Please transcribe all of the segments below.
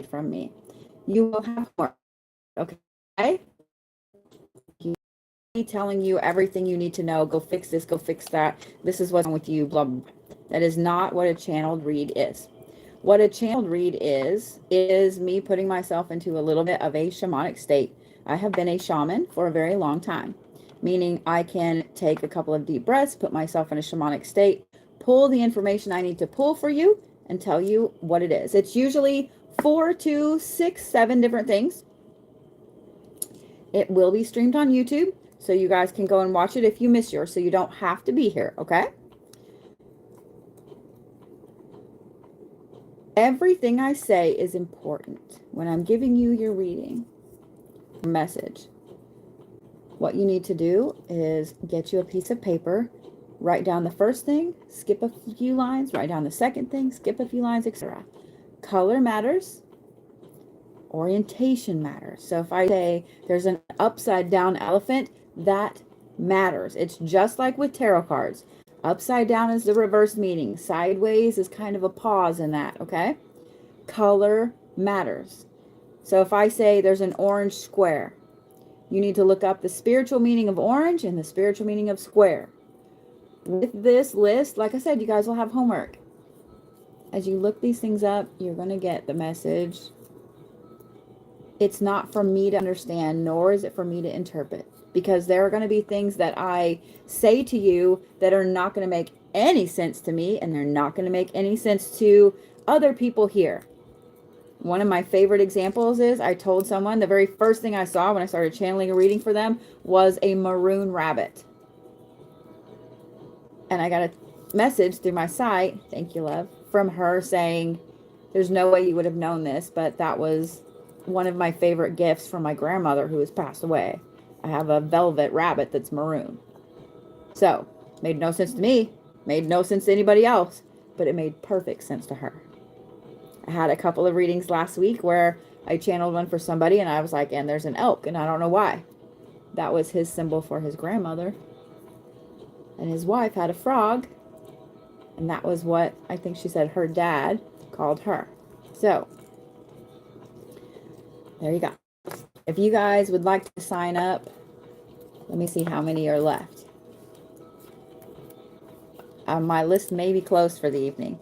from me. You will have more. Okay? Me telling you everything you need to know. Go fix this, go fix that. This is what's wrong with you, blah, blah, blah. That is not what a channeled read is. What a channeled read is me putting myself into a little bit of a shamanic state. I have been a shaman for a very long time, meaning I can take a couple of deep breaths, put myself in a shamanic state, pull the information I need to pull for you, and tell you what it is. It's usually 4 to 6, 7 different things. It will be streamed on YouTube, so you guys can go and watch it if you miss yours, so you don't have to be here, okay? Everything I say is important when I'm giving you your reading message. What you need to do is get you a piece of paper, write down the first thing, skip a few lines, write down the second thing, skip a few lines, etc. Color matters. Orientation matters. So if I say there's an upside down elephant, that matters. It's just like with tarot cards. Upside down is the reverse meaning. Sideways is kind of a pause in that, okay? Color matters. So if I say there's an orange square, you need to look up the spiritual meaning of orange and the spiritual meaning of square. With this list, like I said, you guys will have homework. As you look these things up, you're going to get the message. It's not for me to understand, nor is it for me to interpret, because there are going to be things that I say to you that are not going to make any sense to me, and they're not going to make any sense to other people here. One of my favorite examples is I told someone the very first thing I saw when I started channeling a reading for them was a maroon rabbit. And I got a message through my site, thank you, love, from her saying, there's no way you would have known this, but that was one of my favorite gifts from my grandmother who has passed away. I have a velvet rabbit that's maroon. So, made no sense to me, made no sense to anybody else, but it made perfect sense to her. I had a couple of readings last week where I channeled one for somebody and I was like, and there's an elk, and I don't know why. That was his symbol for his grandmother. And his wife had a frog, and that was what I think she said her dad called her. So, there you go. If you guys would like to sign up, let me see how many are left. My list may be closed for the evening,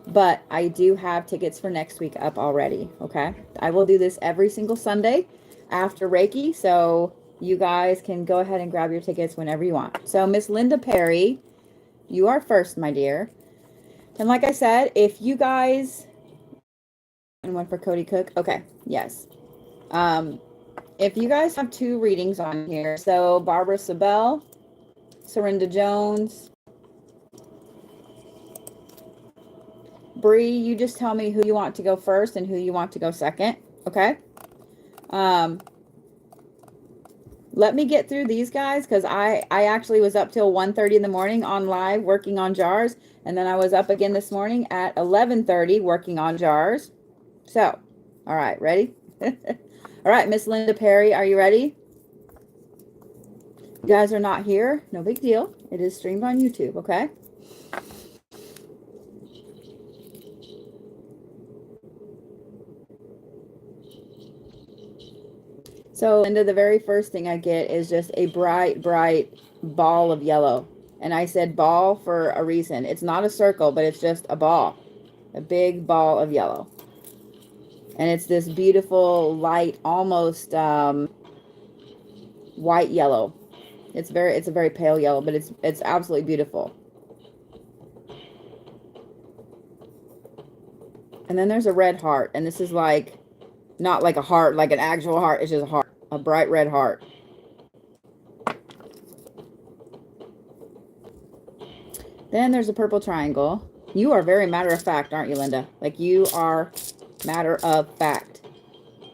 but I do have tickets for next week up already, okay? I will do this every single Sunday after Reiki, so you guys can go ahead and grab your tickets whenever you want. So Miss Linda Perry, you are first, my dear. And like I said, if you guys... And one for Cody Cook? Okay, yes. If you guys have 2 readings on here, so Barbara Sabel, Serinda Jones, Bree, you just tell me who you want to go first and who you want to go second, okay? Let me get through these guys because I actually was up till 1:30 in the morning on live working on jars, and then I was up again this morning at 11:30 working on jars. So, all right, ready? All right, Miss Linda Perry, are you ready? You guys are not here, no big deal. It is streamed on YouTube, okay? So, Linda, the very first thing I get is just a bright, bright ball of yellow. And I said ball for a reason. It's not a circle, but it's just a ball. A big ball of yellow. And it's this beautiful, light, almost white yellow. It's a very pale yellow, but it's absolutely beautiful. And then there's a red heart, and this is like, not like a heart, like an actual heart. It's just a heart, a bright red heart. Then there's a purple triangle. You are very matter of fact, aren't you, Linda? Like, you are matter of fact.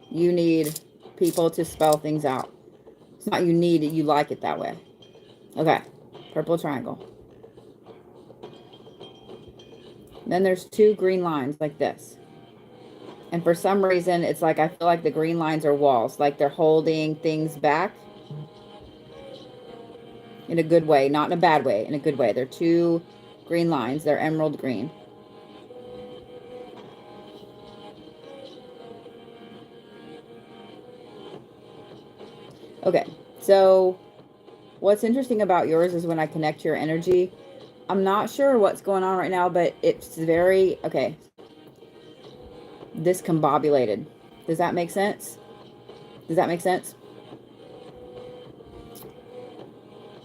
You need people to spell things out. It's not you need it, you like it that way. Okay, purple triangle. Then there's 2 green lines like this. And for some reason, it's like I feel like the green lines are walls, like they're holding things back. In a good way, not in a bad way, in a good way. They're 2 green lines. They're emerald green. Okay, so what's interesting about yours is when I connect your energy, I'm not sure what's going on right now, but it's very, okay, discombobulated. Does that make sense? Does that make sense?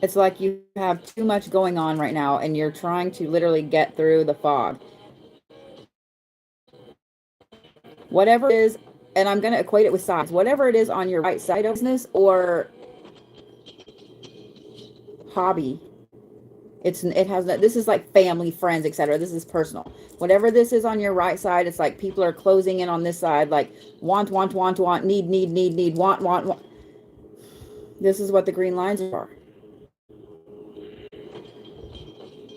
It's like you have too much going on right now and you're trying to literally get through the fog. Whatever it is, and I'm going to equate it with sides, whatever it is on your right side of business or hobby, it has that, this is like family, friends, etc. This is personal. Whatever this is on your right side, it's like people are closing in on this side, like want, need, want. This is what the green lines are.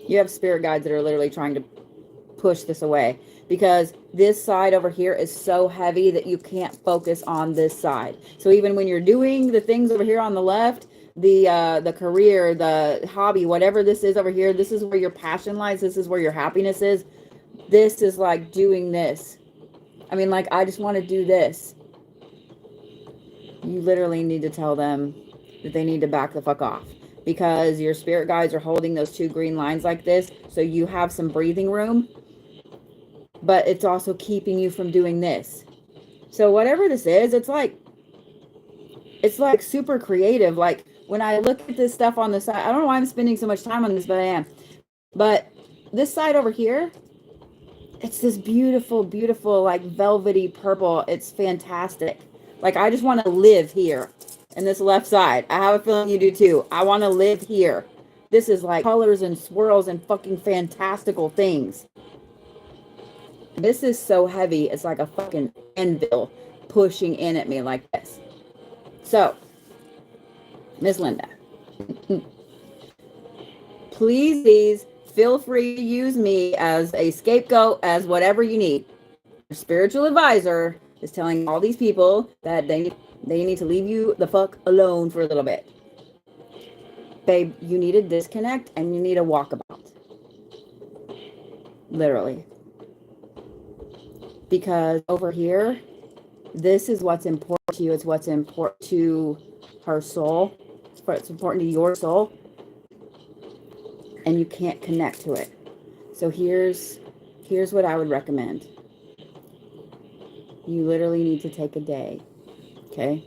You have spirit guides that are literally trying to push this away because this side over here is so heavy that you can't focus on this side. So even when you're doing the things over here on the left, the career, the hobby, whatever this is over here, this is where your passion lies. This is where your happiness is. This is like doing this. I mean, like, I just want to do this. You literally need to tell them that they need to back the fuck off because your spirit guides are holding those two green lines like this. So you have some breathing room, but it's also keeping you from doing this. So whatever this is, it's like super creative. Like when I look at this stuff on the side, I don't know why I'm spending so much time on this, but I am. But this side over here, it's this beautiful, beautiful, like velvety purple. It's fantastic. Like I just want to live here in this left side. I have a feeling you do too. I want to live here. This is like colors and swirls and fucking fantastical things. This is so heavy. It's like a fucking anvil pushing in at me like this. So, Miss Linda, please feel free to use me as a scapegoat, as whatever you need. Your spiritual advisor is telling all these people that they need to leave you the fuck alone for a little bit. Babe, you need a disconnect and you need a walkabout. Literally. Because over here, this is what's important to you. It's what's important to her soul. It's what's important to your soul. And you can't connect to it. So here's what I would recommend. You literally need to take a day. Okay?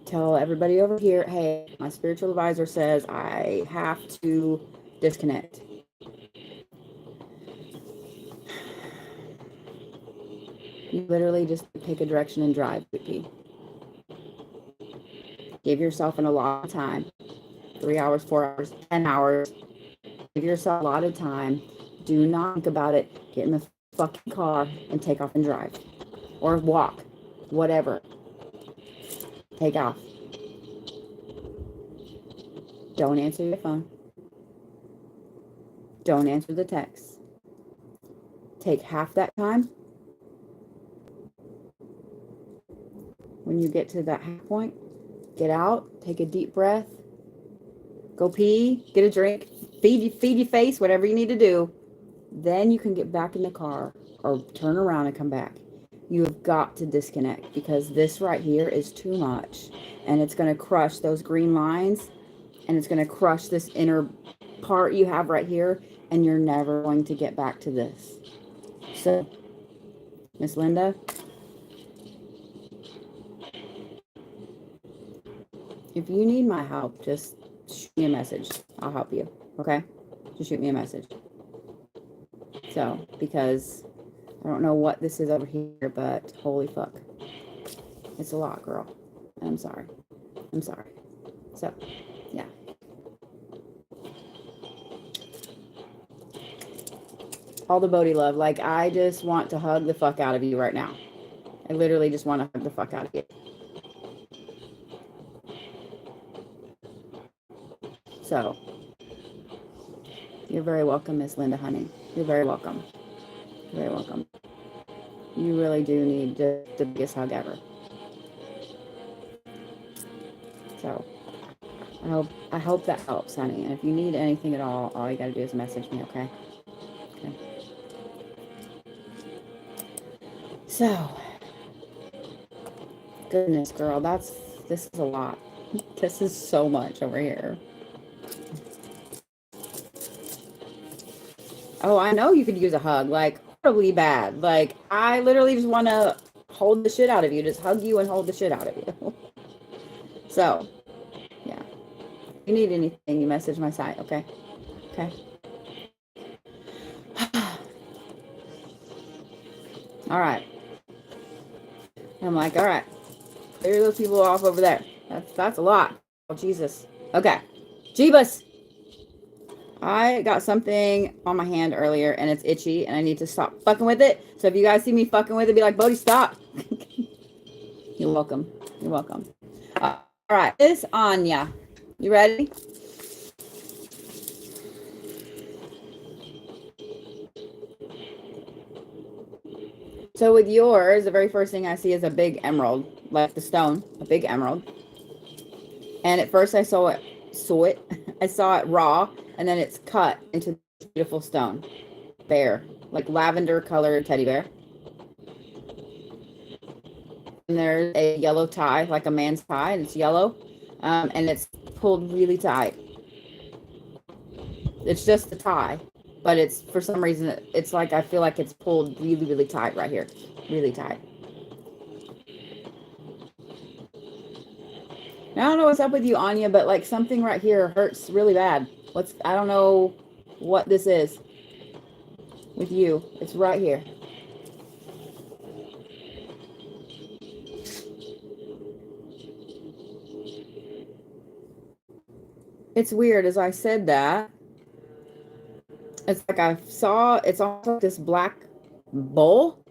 Tell everybody over here, hey, my spiritual advisor says I have to disconnect. You literally just take a direction and drive, PP. Give yourself an allotted time. 3 hours, 4 hours, 10 hours. Give yourself a lot of time. Do not think about it. Get in the fucking car and take off and drive. Or walk. Whatever. Take off. Don't answer your phone. Don't answer the text. Take half that time. When you get to that half point, get out, take a deep breath, go pee, get a drink, feed your face, whatever you need to do. Then you can get back in the car or turn around and come back. You have got to disconnect because this right here is too much and it's going to crush those green lines and it's going to crush this inner part you have right here and you're never going to get back to this. So, Miss Linda, if you need my help, just shoot me a message. I'll help you. Okay? Just shoot me a message. So, because I don't know what this is over here, but holy fuck. It's a lot, girl. And I'm sorry. I'm sorry. So, yeah. All the Bodhi love. Like, I just want to hug the fuck out of you right now. I literally just want to hug the fuck out of you. So, you're very welcome, Miss Linda, honey. You're very welcome. You're very welcome. You really do need the biggest hug ever. So, I hope that helps, honey. And if you need anything at all you gotta do is message me, okay? Okay. So, goodness, girl, this is a lot. This is so much over here. Oh, I know you could use a hug, like horribly bad. Like I literally just want to hold the shit out of you, just hug you and hold the shit out of you. So, yeah. If you need anything, you message my site, okay? Okay. All right. I'm like, all right, clear those people off over there. That's a lot. Oh, Jesus. Okay. Jeebus. I got something on my hand earlier and it's itchy and I need to stop fucking with it. So if you guys see me fucking with it, be like, Bodhi, stop. You're welcome. You're welcome. All right. This Anya. You ready? So with yours, the very first thing I see is a big emerald, like the stone, a big emerald. And at first I saw it, I saw it raw, and then it's cut into beautiful stone. Bear, like lavender colored teddy bear. And there's a yellow tie, like a man's tie, and it's yellow. And it's pulled really tight. It's just the tie, but it's for some reason it's like I feel like it's pulled really, really tight right here, really tight. Now, I don't know what's up with you, Anya, but like something right here hurts really bad. I don't know what this is with you. It's right here. It's weird. As I said that, it's like it's almost like this black bowl.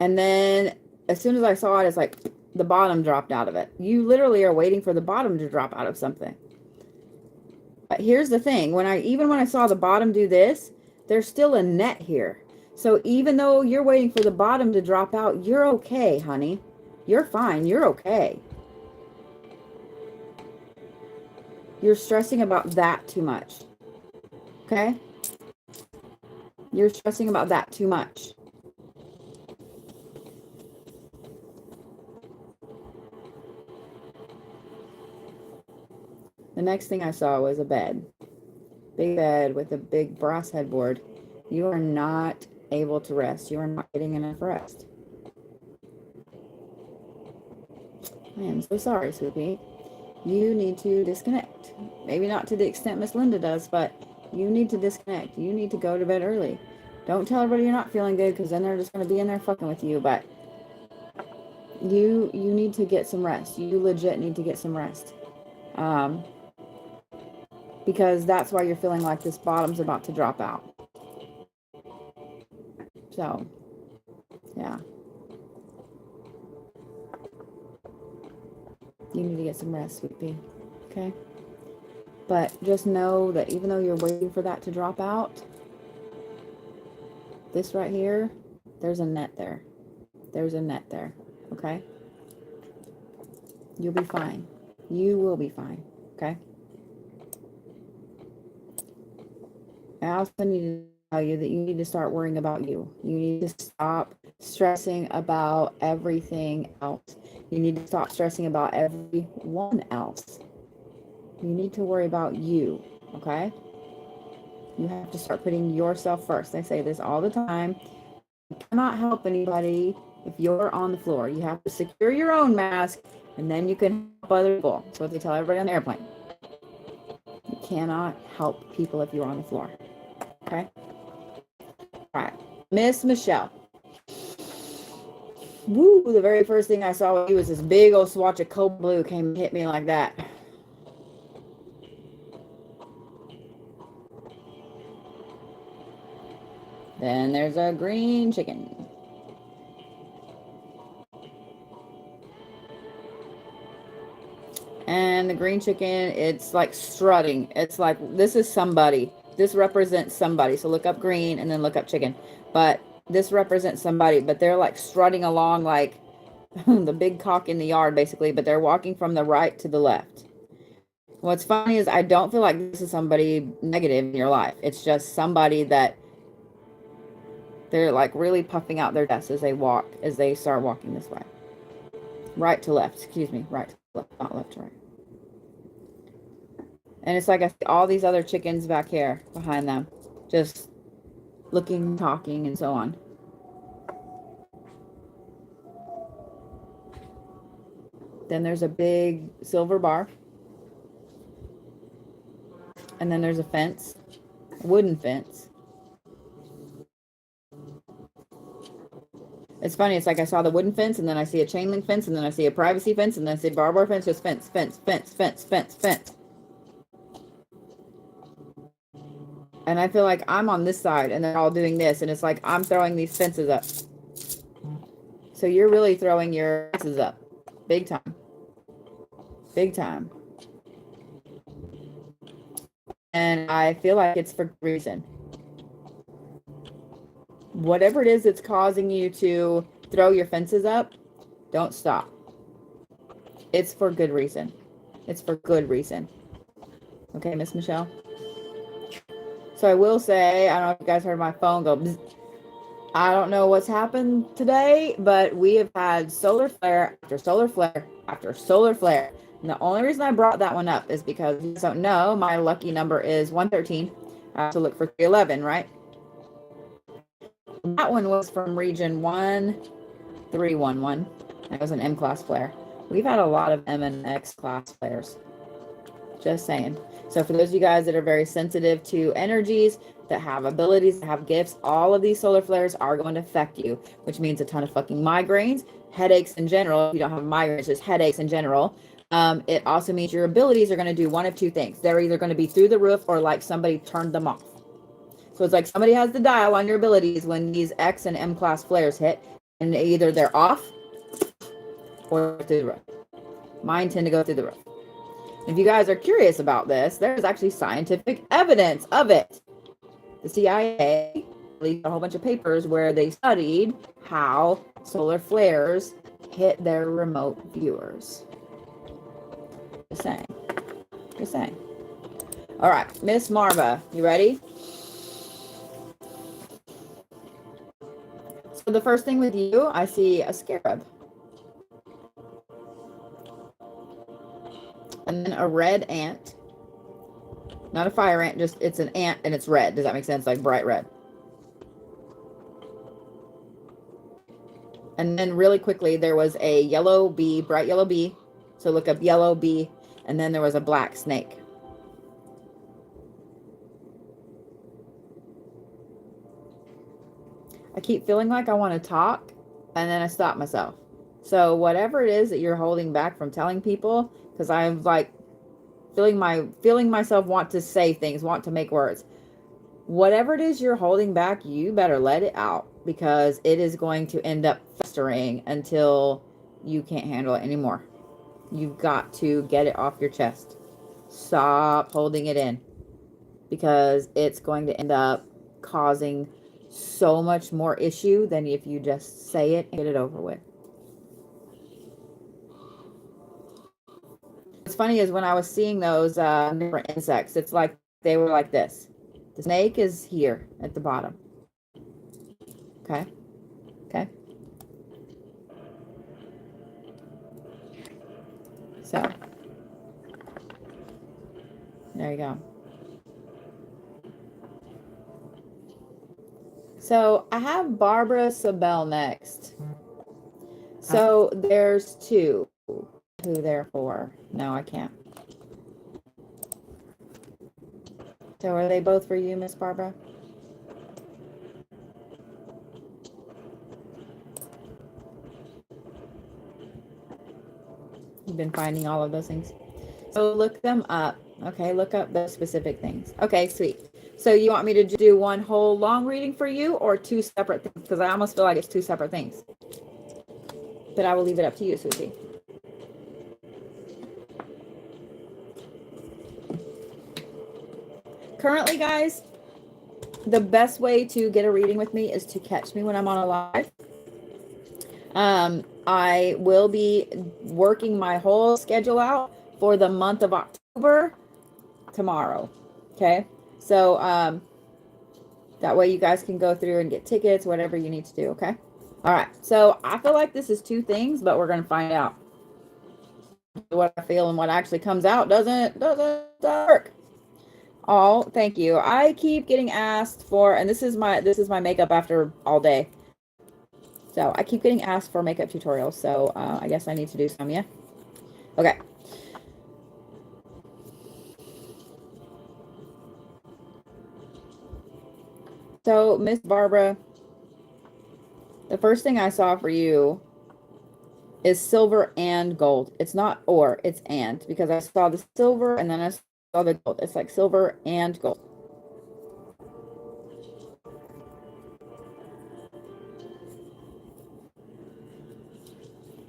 And then as soon as I saw it, it's like the bottom dropped out of it. You literally are waiting for the bottom to drop out of something. But here's the thing. When I saw the bottom do this, there's still a net here. So even though you're waiting for the bottom to drop out, you're okay, honey. You're fine. You're okay. You're stressing about that too much. Okay? You're stressing about that too much. The next thing I saw was a bed. Big bed with a big brass headboard. You are not able to rest. You are not getting enough rest. I am so sorry, Swoopy. You need to disconnect. Maybe not to the extent Miss Linda does, but you need to disconnect. You need to go to bed early. Don't tell everybody you're not feeling good, because then they're just going to be in there fucking with you. But you need to get some rest. You legit need to get some rest. Because that's why you're feeling like this bottom's about to drop out. So, yeah. You need to get some rest, sweet pea. Okay? But just know that even though you're waiting for that to drop out, this right here, there's a net there. There's a net there. Okay? You'll be fine. You will be fine. Okay? I also need to tell you that you need to start worrying about you. You need to stop stressing about everything else. You need to stop stressing about everyone else. You need to worry about you, okay? You have to start putting yourself first. I say this all the time. You cannot help anybody if you're on the floor. You have to secure your own mask, and then you can help other people. That's what they tell everybody on the airplane. You cannot help people if you're on the floor. Okay? All right. Miss Michelle. Woo, the very first thing I saw with you was this big old swatch of cold blue came and hit me like that. Then there's a green chicken. And the green chicken, it's like strutting. It's like, this is somebody. This represents somebody. So look up green and then look up chicken. But this represents somebody. But they're like strutting along like the big cock in the yard, basically. But they're walking from the right to the left. What's funny is I don't feel like this is somebody negative in your life. It's just somebody that they're like really puffing out their chest as they start walking this way. Right to left, excuse me, right to not left to right. And it's like I see all these other chickens back here behind them, just looking, talking, and so on. Then there's a big silver bar. And then there's a fence, a wooden fence. It's funny, it's like I saw the wooden fence, and then I see a chain link fence, and then I see a privacy fence, and then I see barbed wire fence, just fence, fence, fence, fence, fence, fence. And I feel like I'm on this side, and they're all doing this, and it's like I'm throwing these fences up. So you're really throwing your fences up. Big time. Big time. And I feel like it's for good reason. Whatever it is that's causing you to throw your fences up, don't stop. It's for good reason. It's for good reason. Okay, Miss Michelle? So I will say, I don't know if you guys heard my phone go bzz. I don't know what's happened today, but we have had solar flare after solar flare after solar flare. And the only reason I brought that one up is because you don't know, my lucky number is 113. I have to look for 311, right? That one was from region 1311. That was an M class flare. We've had a lot of M and X class flares. Just saying. So for those of you guys that are very sensitive to energies, that have abilities, that have gifts, all of these solar flares are going to affect you, which means a ton of fucking migraines, headaches in general. If you don't have migraines, just headaches in general. It also means your abilities are going to do one of two things. They're either going to be through the roof or like somebody turned them off. So it's like somebody has the dial on your abilities when these X and M class flares hit, and either they're off or through the roof. Mine tend to go through the roof. If you guys are curious about this, there's actually scientific evidence of it. The CIA released a whole bunch of papers where they studied how solar flares hit their remote viewers. Just saying. Just saying. All right, Miss Marva, you ready? So the first thing with you, I see a scarab. And then a red ant. Not a fire ant, just it's an ant and it's red. Does that make sense? Like bright red. And then really quickly, there was a yellow bee, bright yellow bee. So look up yellow bee. And then there was a black snake. I keep feeling like I want to talk, and then I stop myself. So whatever it is that you're holding back from telling people, because I'm like feeling myself want to say things, want to make words. Whatever it is you're holding back, you better let it out, because it is going to end up festering until you can't handle it anymore. You've got to get it off your chest. Stop holding it in, because it's going to end up causing so much more issue than if you just say it and get it over with. What's funny is when I was seeing those different insects, it's like they were like this. The snake is here at the bottom. Okay. Okay. So there you go. So I have Barbara Sabel next. So there's two. Who there for? No, I can't. So are they both for you, Miss Barbara? You've been finding all of those things. So look them up. Okay, look up those specific things. Okay, sweet. So you want me to do one whole long reading for you or two separate things? Because I almost feel like it's two separate things. But I will leave it up to you, Susie. Currently, guys, the best way to get a reading with me is to catch me when I'm on a live. I will be working my whole schedule out for the month of October tomorrow. Okay. So, that way you guys can go through and get tickets, whatever you need to do. Okay. All right. So I feel like this is two things, but we're going to find out. what I feel and what actually comes out doesn't work. Oh, thank you. I keep getting asked for, and this is my makeup after all day. So I keep getting asked for makeup tutorials. So I guess I need to do some, yeah? Okay. So Miss Barbara, the first thing I saw for you is silver and gold. It's not or, it's and, because I saw the silver and then I saw the gold. It's like silver and gold.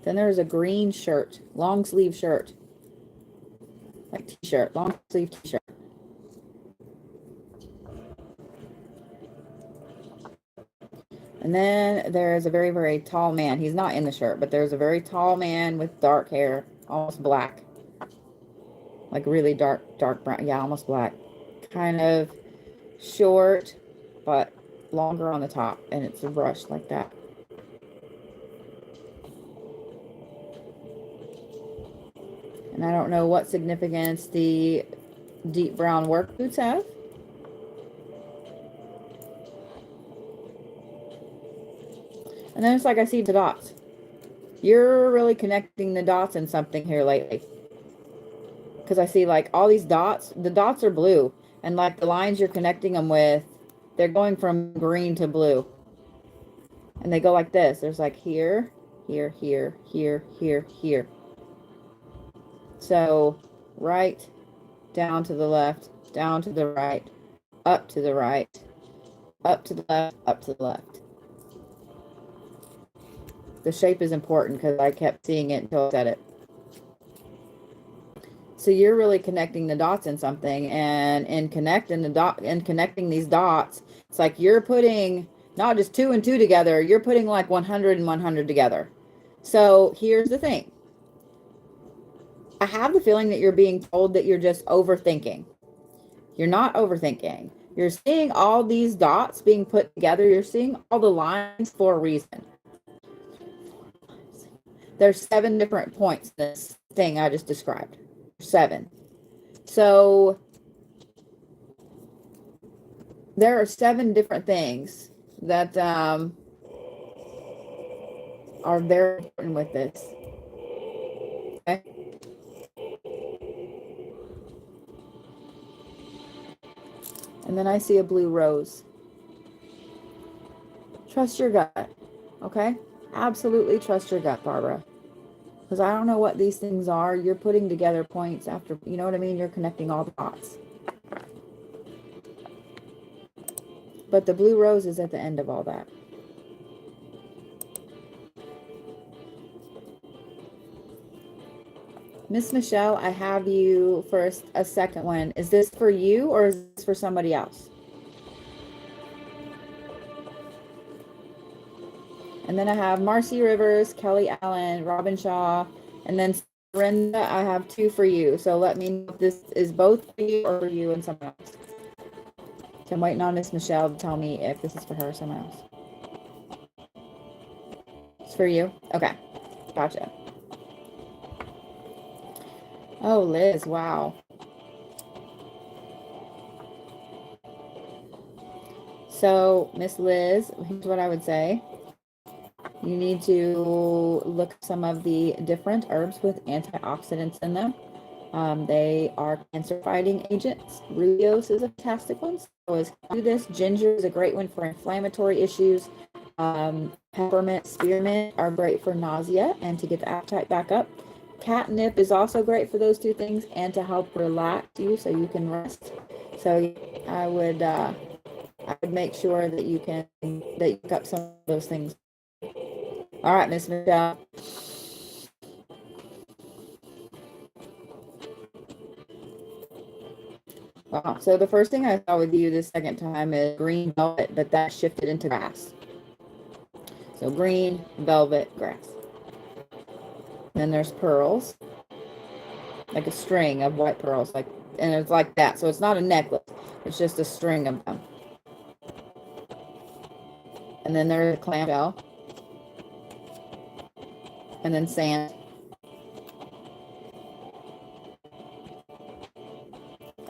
Then there's a green shirt, long sleeve shirt, like t-shirt, long sleeve t-shirt. And then there's a very, very tall man. He's not in the shirt, but there's a very tall man with dark hair, almost black. Like really dark brown. Yeah, almost black. Kind of short, but longer on the top. And it's a brush like that. And I don't know what significance the deep brown work boots have. And then it's like I see the dots. You're really connecting the dots in something here lately. Because I see like all these dots. The dots are blue. And like the lines you're connecting them with, they're going from green to blue. And they go like this. There's like here, here, here, here, here, here. So right, down to the left, down to the right, up to the right, up to the left, up to the left. The shape is important because I kept seeing it until I said it. So you're really connecting the dots in something, and in connecting these dots, it's like you're putting not just 2 and 2 together, you're putting like 100 and 100 together. So here's the thing. I have the feeling that you're being told that you're just overthinking. You're not overthinking. You're seeing all these dots being put together. You're seeing all the lines for a reason. There's 7 different points in this thing I just described. 7. So there are 7 different things that are very important with this. Okay. And then I see a blue rose. Trust your gut. Okay. Absolutely trust your gut, Barbara. Because I don't know what these things are. You're putting together points after, you know what I mean? You're connecting all the dots. But the blue rose is at the end of all that. Miss Michelle, I have you for a second one. Is this for you or is this for somebody else? And then I have Marcy Rivers, Kelly Allen, Robin Shaw, and then Brenda, I have 2 for you. So let me know if this is both for you or for you and someone else. So I'm waiting on Miss Michelle to tell me if this is for her or someone else. It's for you? Okay. Gotcha. Oh, Liz, wow. So, Miss Liz, here's what I would say. You need to look at some of the different herbs with antioxidants in them. They are cancer-fighting agents. Rooibos is a fantastic one. So as do this, ginger is a great one for inflammatory issues. Peppermint, spearmint are great for nausea and to get the appetite back up. Catnip is also great for those 2 things and to help relax you so you can rest. So I would make sure that you pick up some of those things. All right, Miss Michelle. Wow. So the first thing I saw with you this second time is green velvet, but that shifted into grass. So green, velvet, grass. Then there's pearls, like a string of white pearls, and it's like that. So it's not a necklace. It's just a string of them. And then there's a clamshell. And then sand.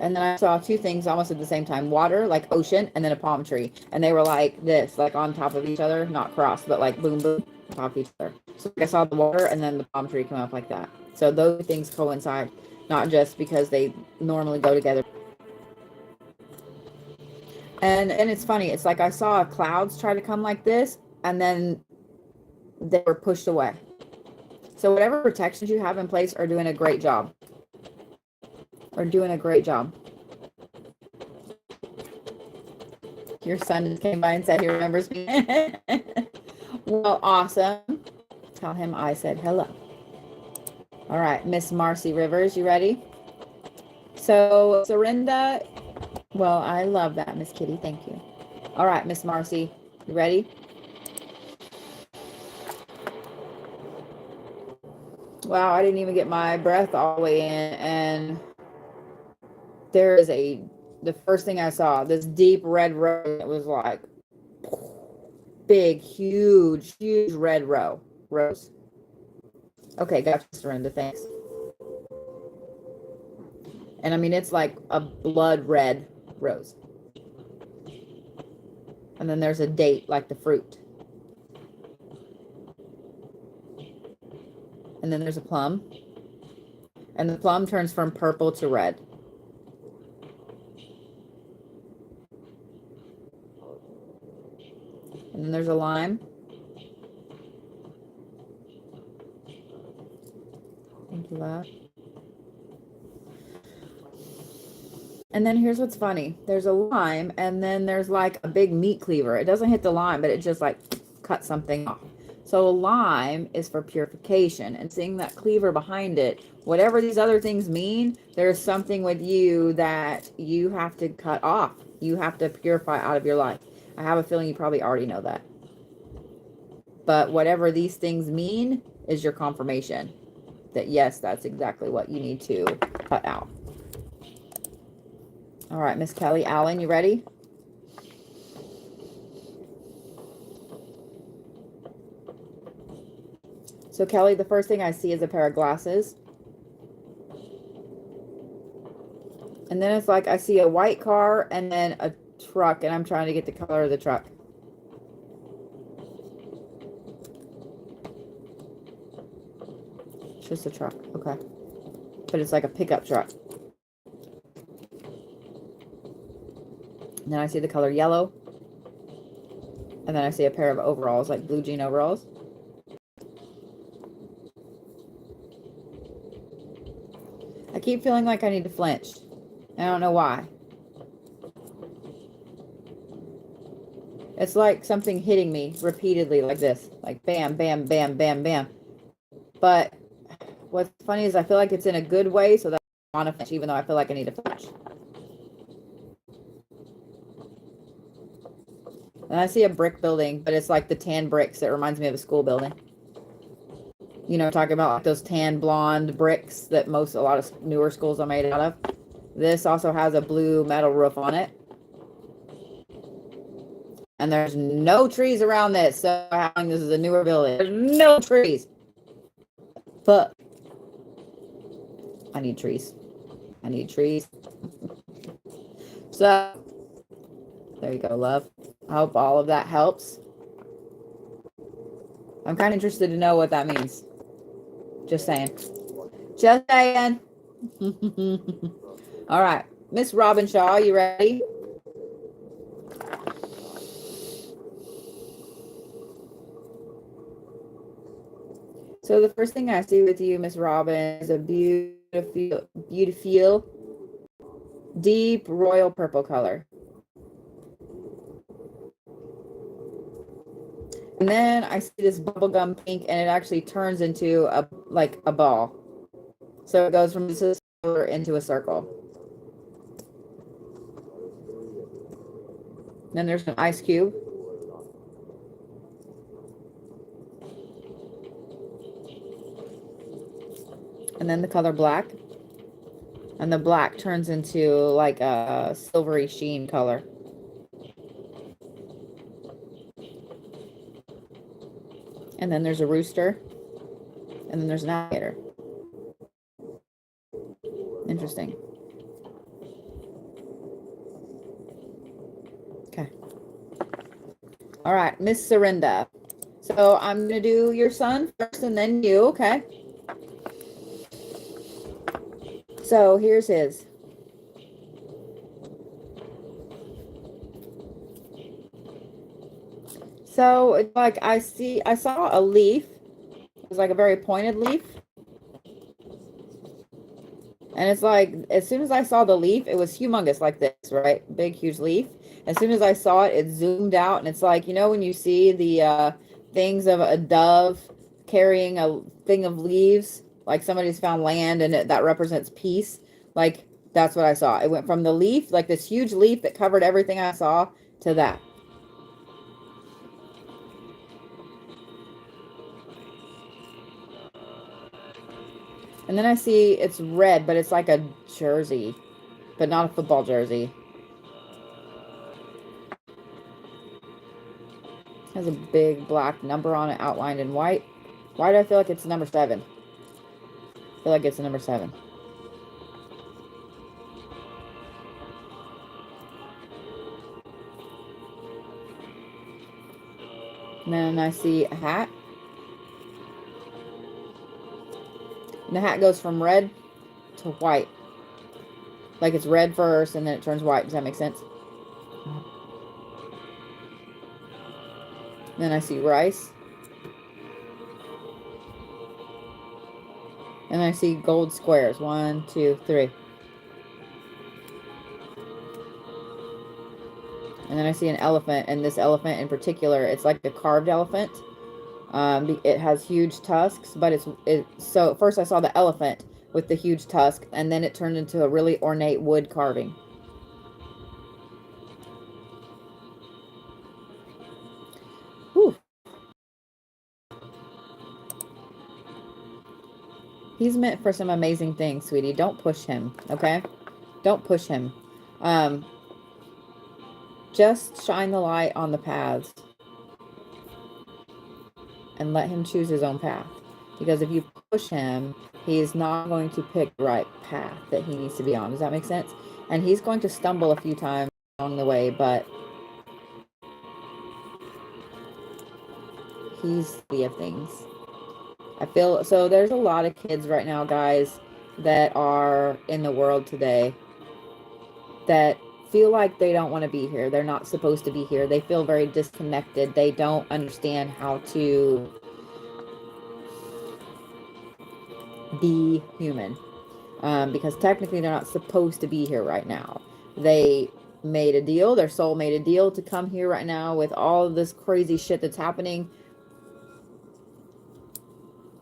And then I saw two things almost at the same time, water, like ocean, and then a palm tree. And they were like this, like on top of each other, not crossed, but like boom, boom, on top of each other. So I saw the water and then the palm tree come up like that. So those things coincide, not just because they normally go together. And it's funny, it's like I saw clouds try to come like this, and then they were pushed away. So whatever protections you have in place are doing a great job. Your son just came by and said he remembers me. Well, awesome. Tell him I said hello. All right, Miss Marcy Rivers, you ready? So, Sorinda, well, I love that, Miss Kitty. Thank you. All right, Miss Marcy, you ready? Wow, I didn't even get my breath all the way in, and there is the first thing I saw, this deep red rose. It was like big, huge red rose. Okay, gotcha, Surrender, thanks. And I mean, it's like a blood red rose. And then there's a date, like the fruit. And then there's a plum. And the plum turns from purple to red. And then there's a lime. Thank you, love. And then here's what's funny. There's a lime, and then there's like a big meat cleaver. It doesn't hit the lime, but it just like cuts something off. So a lime is for purification, and seeing that cleaver behind it, whatever these other things mean, there's something with you that you have to cut off. You have to purify out of your life. I have a feeling you probably already know that. But whatever these things mean is your confirmation that yes, that's exactly what you need to cut out. All right, Miss Kelly Allen, you ready? So Kelly, the first thing I see is a pair of glasses. And then it's like I see a white car and then a truck, and I'm trying to get the color of the truck. It's just a truck, okay. But it's like a pickup truck. And then I see the color yellow. And then I see a pair of overalls, like blue jean overalls. I keep feeling like I need to flinch. I don't know why. It's like something hitting me repeatedly like this. Like bam, bam, bam, bam, bam. But what's funny is I feel like it's in a good way, so that I want to flinch, even though I feel like I need to flinch. And I see a brick building, but it's like the tan bricks. It reminds me of a school building. You know, talking about like those tan blonde bricks that a lot of newer schools are made out of. This also has a blue metal roof on it. And there's no trees around this. So how long this is a newer building. There's no trees. But I need trees. I need trees. So there you go, love. I hope all of that helps. I'm kind of interested to know what that means. Just saying. Just saying. All right. Miss Robin Shaw, you ready? So the first thing I see with you, Miss Robin, is a beautiful, deep royal purple color. And then I see this bubblegum pink, and it actually turns into a ball. So it goes from this into a circle. Then there's an ice cube. And then the color black. And the black turns into like a silvery sheen color. And then there's a rooster. And then there's an alligator. Interesting. All right, Miss Serinda. So I'm going to do your son first and then you, okay? So here's his. So like I saw a leaf. It was like a very pointed leaf. And it's like, as soon as I saw the leaf, it was humongous like this, right? Big, huge leaf. As soon as I saw it, it zoomed out. And it's like, you know, when you see the things of a dove carrying a thing of leaves, like somebody's found land and that represents peace. Like, that's what I saw. It went from the leaf, like this huge leaf that covered everything I saw, to that. And then I see it's red, but it's like a jersey, but not a football jersey. Has a big black number on it outlined in white. Why do I feel like it's number 7? I feel like it's number 7. And then I see a hat. And the hat goes from red to white. Like it's red first and then it turns white. Does that make sense? And then I see rice. And I see gold squares. 1, 2, 3. And then I see an elephant, and this elephant in particular, it's like a carved elephant. It has huge tusks, but so at first I saw the elephant with the huge tusk, and then it turned into a really ornate wood carving. Whew. He's meant for some amazing things, sweetie. Don't push him, okay? Don't push him. Just shine the light on the paths and let him choose his own path. Because if you push him, he is not going to pick the right path that he needs to be on. Does that make sense? And he's going to stumble a few times along the way, but he's the of things. I feel so there's a lot of kids right now, guys, that are in the world today that feel like they don't want to be here. They're not supposed to be here. They feel very disconnected. They don't understand how to be human, because technically they're not supposed to be here right now. They made a deal. Their soul made a deal to come here right now with all of this crazy shit that's happening.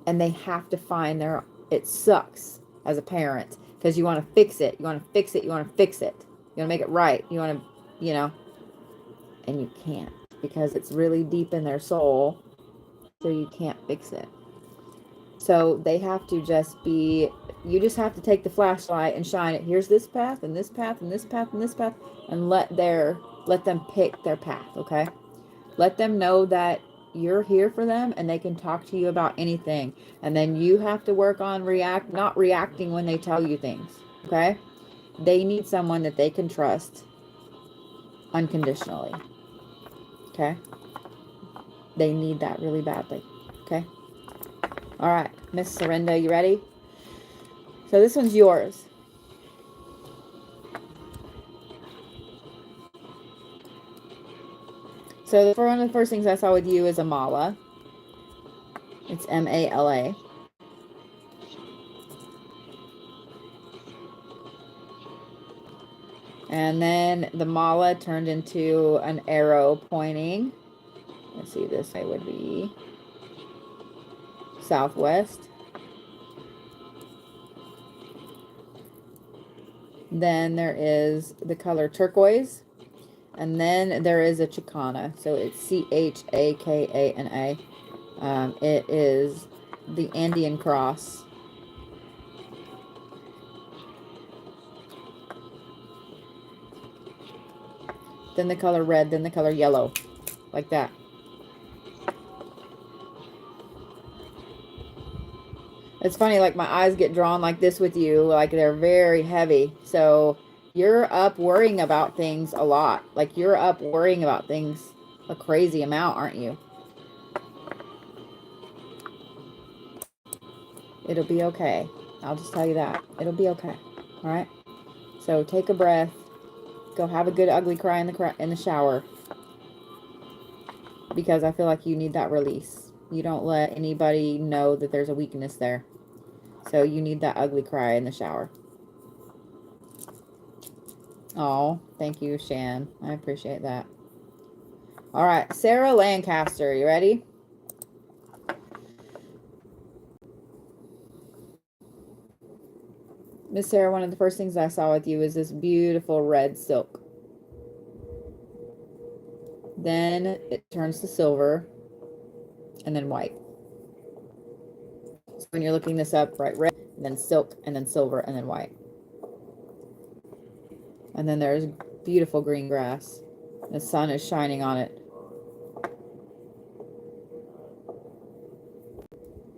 And they have to find it sucks as a parent because you want to fix it. You want to fix it. You want to fix it. You want to make it right. You want to, and you can't because it's really deep in their soul. So you can't fix it. So they have to you just have to take the flashlight and shine it. Here's this path and this path and this path and this path, and let them pick their path, okay? Let them know that you're here for them and they can talk to you about anything. And then you have to work on not reacting when they tell you things, okay? They need someone that they can trust unconditionally, okay? They need that really badly, okay? All right, Miss Serinda, you ready? So this one's yours. So one of the first things I saw with you is a mala. It's M-A-L-A. And then the mala turned into an arrow pointing. Let's see, this way would be southwest. Then there is the color turquoise. And then there is a chakana. So it's C-H-A-K-A-N-A. It is the Andean cross. Then the color red, then the color yellow. Like that. It's funny, like my eyes get drawn like this with you. Like they're very heavy. So you're up worrying about things a lot. Like you're up worrying about things a crazy amount, aren't you? It'll be okay. I'll just tell you that. It'll be okay. All right? So take a breath. Go have a good ugly cry in the shower, because I feel like you need that release. You don't let anybody know that there's a weakness there. So you need that ugly cry in the shower. Oh, thank you, Shan. I appreciate that. All right, Sarah Lancaster, you ready? Miss Sarah, one of the first things I saw with you is this beautiful red silk. Then it turns to silver and then white. So when you're looking this up, right, red, and then silk, and then silver, and then white. And then there's beautiful green grass. The sun is shining on it.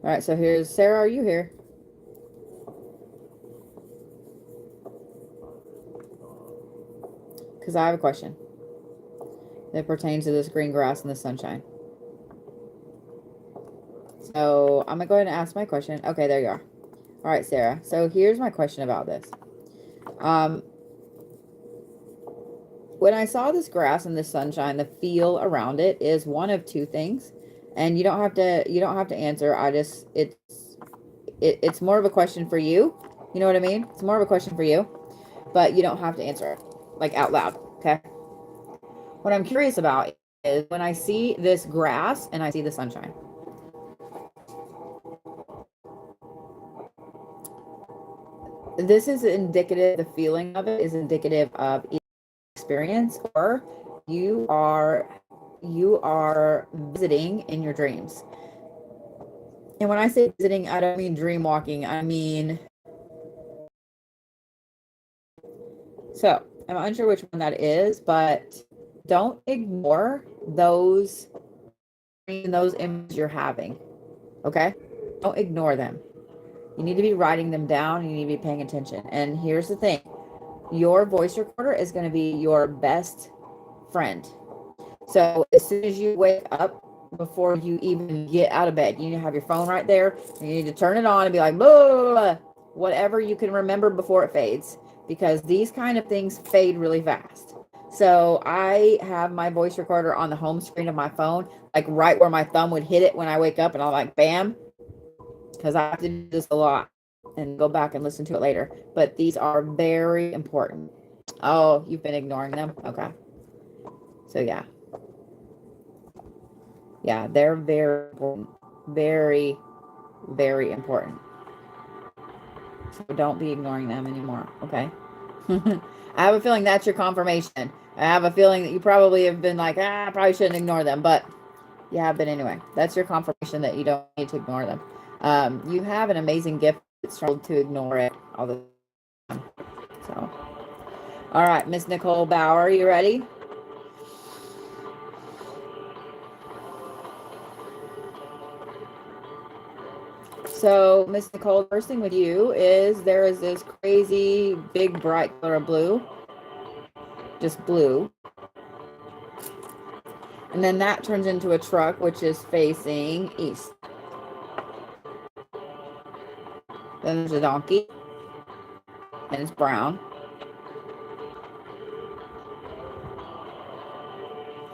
All right, so here's Sarah. Are you here? Because I have a question that pertains to this green grass and the sunshine. So I'm going to go ahead and ask my question. Okay, there you are. All right, Sarah. So here's my question about this. When I saw this grass and the sunshine, the feel around it is one of two things. And you don't have to answer. It's more of a question for you. You know what I mean? It's more of a question for you, but you don't have to answer it like out loud. Okay. What I'm curious about is when I see this grass and I see the sunshine. This is indicative, the feeling of it is indicative of experience, or you are visiting in your dreams. And when I say visiting, I don't mean dream walking. I mean, so I'm unsure which one that is, but don't ignore those images you're having. Okay? Don't ignore them. You need to be writing them down. You need to be paying attention. And here's the thing. Your voice recorder is going to be your best friend. So as soon as you wake up, before you even get out of bed, you need to have your phone right there. You need to turn it on and be like, blah, blah, blah, whatever you can remember before it fades, because these kind of things fade really fast. So I have my voice recorder on the home screen of my phone, like right where my thumb would hit it when I wake up, and I'm like, bam, because I have to do this a lot and go back and listen to it later. But these are very important. Oh, you've been ignoring them? Okay. So yeah. Yeah, they're very important. Very, very important. So don't be ignoring them anymore, okay? I have a feeling that's your confirmation. I have a feeling that you probably have been like, I probably shouldn't ignore them, but you have been anyway. That's your confirmation that you don't need to ignore them. You have an amazing gift. It's trouble to ignore it all the time. So, all right, Miss Nicole Bauer, you ready? So, Miss Nicole, the first thing with you is there is this crazy big bright color of blue, just blue. And then that turns into a truck, which is facing east. Then there's a donkey, and it's brown.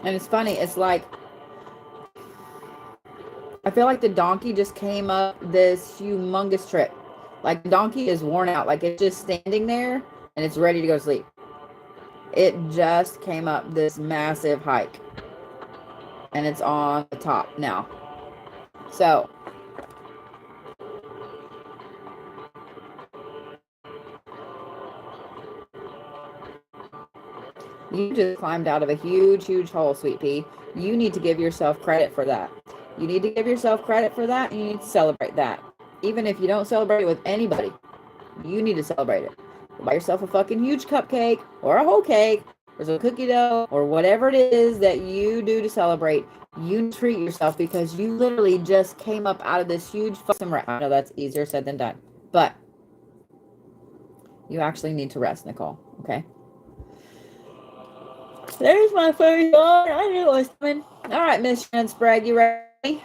And it's funny, it's like, I feel like the donkey just came up this humongous trip. Like the donkey is worn out, like it's just standing there and it's ready to go to sleep. It just came up this massive hike and it's on the top now. So you just climbed out of a huge, huge hole, Sweet Pea. You need to give yourself credit for that. You need to give yourself credit for that, and you need to celebrate that. Even if you don't celebrate it with anybody, you need to celebrate it. Buy yourself a fucking huge cupcake or a whole cake or some cookie dough or whatever it is that you do to celebrate. You treat yourself because you literally just came up out of this huge fucking rest. I know that's easier said than done, but you actually need to rest, Nicole. Okay. There's my first one. I knew it was coming. All right, Miss Shannon Sprague, you ready?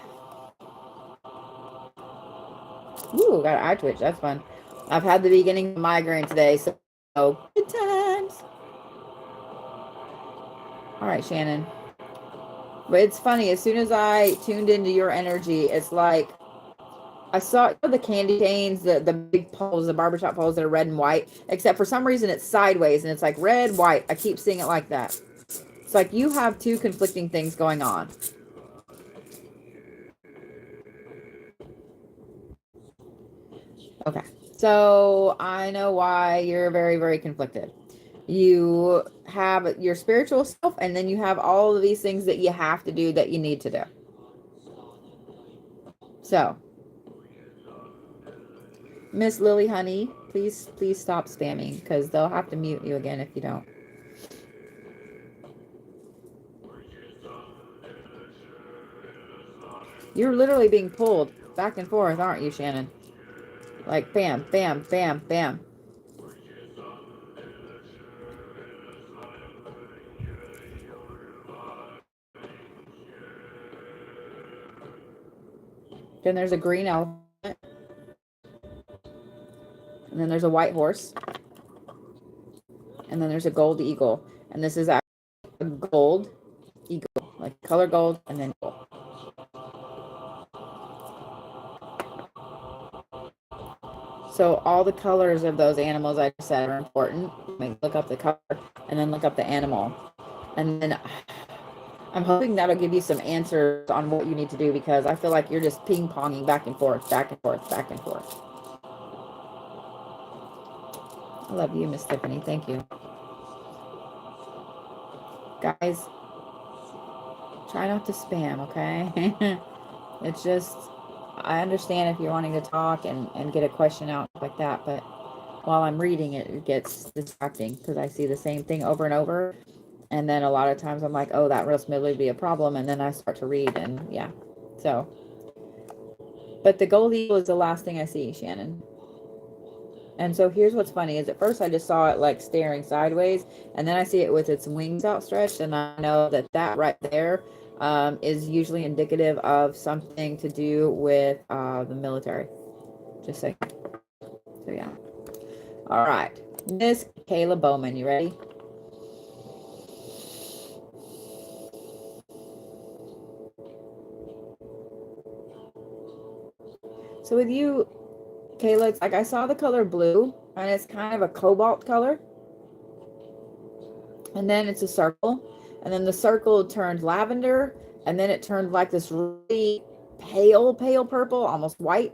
Ooh, got an eye twitch. That's fun. I've had the beginning of migraine today, so good times. All right, Shannon. But it's funny, as soon as I tuned into your energy, it's like I saw the candy canes, the big poles, the barbershop poles that are red and white, except for some reason it's sideways and it's like red, white. I keep seeing it like that. It's like you have two conflicting things going on. Okay. So I know why you're very, very conflicted. You have your spiritual self, and then you have all of these things that you have to do that you need to do. So, Miss Lily Honey, please stop spamming, because they'll have to mute you again if you don't. You're literally being pulled back and forth, aren't you, Shannon? Like bam, bam, bam, bam. Then there's a green elephant. And then there's a white horse. And then there's a gold eagle. And this is actually a gold eagle, like color gold and then gold. So all the colors of those animals I said are important. Look up the color and then look up the animal. And then I'm hoping that'll give you some answers on what you need to do, because I feel like you're just ping-ponging back and forth, back and forth, back and forth. I love you, Miss Tiffany. Thank you. Guys, try not to spam, okay? It's just, I understand if you're wanting to talk and get a question out like that, but while I'm reading it, it gets distracting because I see the same thing over and over. And then a lot of times I'm like, oh, that must really be a problem. And then I start to read, and yeah. So, but the gold eagle is the last thing I see, Shannon. And so here's what's funny is at first I just saw it like staring sideways, and then I see it with its wings outstretched, and I know that that right there is usually indicative of something to do with the military. Just saying. So yeah. All right, Miss Kayla Bowman, you ready? So with you, Kayla, it's like I saw the color blue, and it's kind of a cobalt color. And then it's a circle, and then the circle turned lavender, and then it turned like this really pale purple, almost white.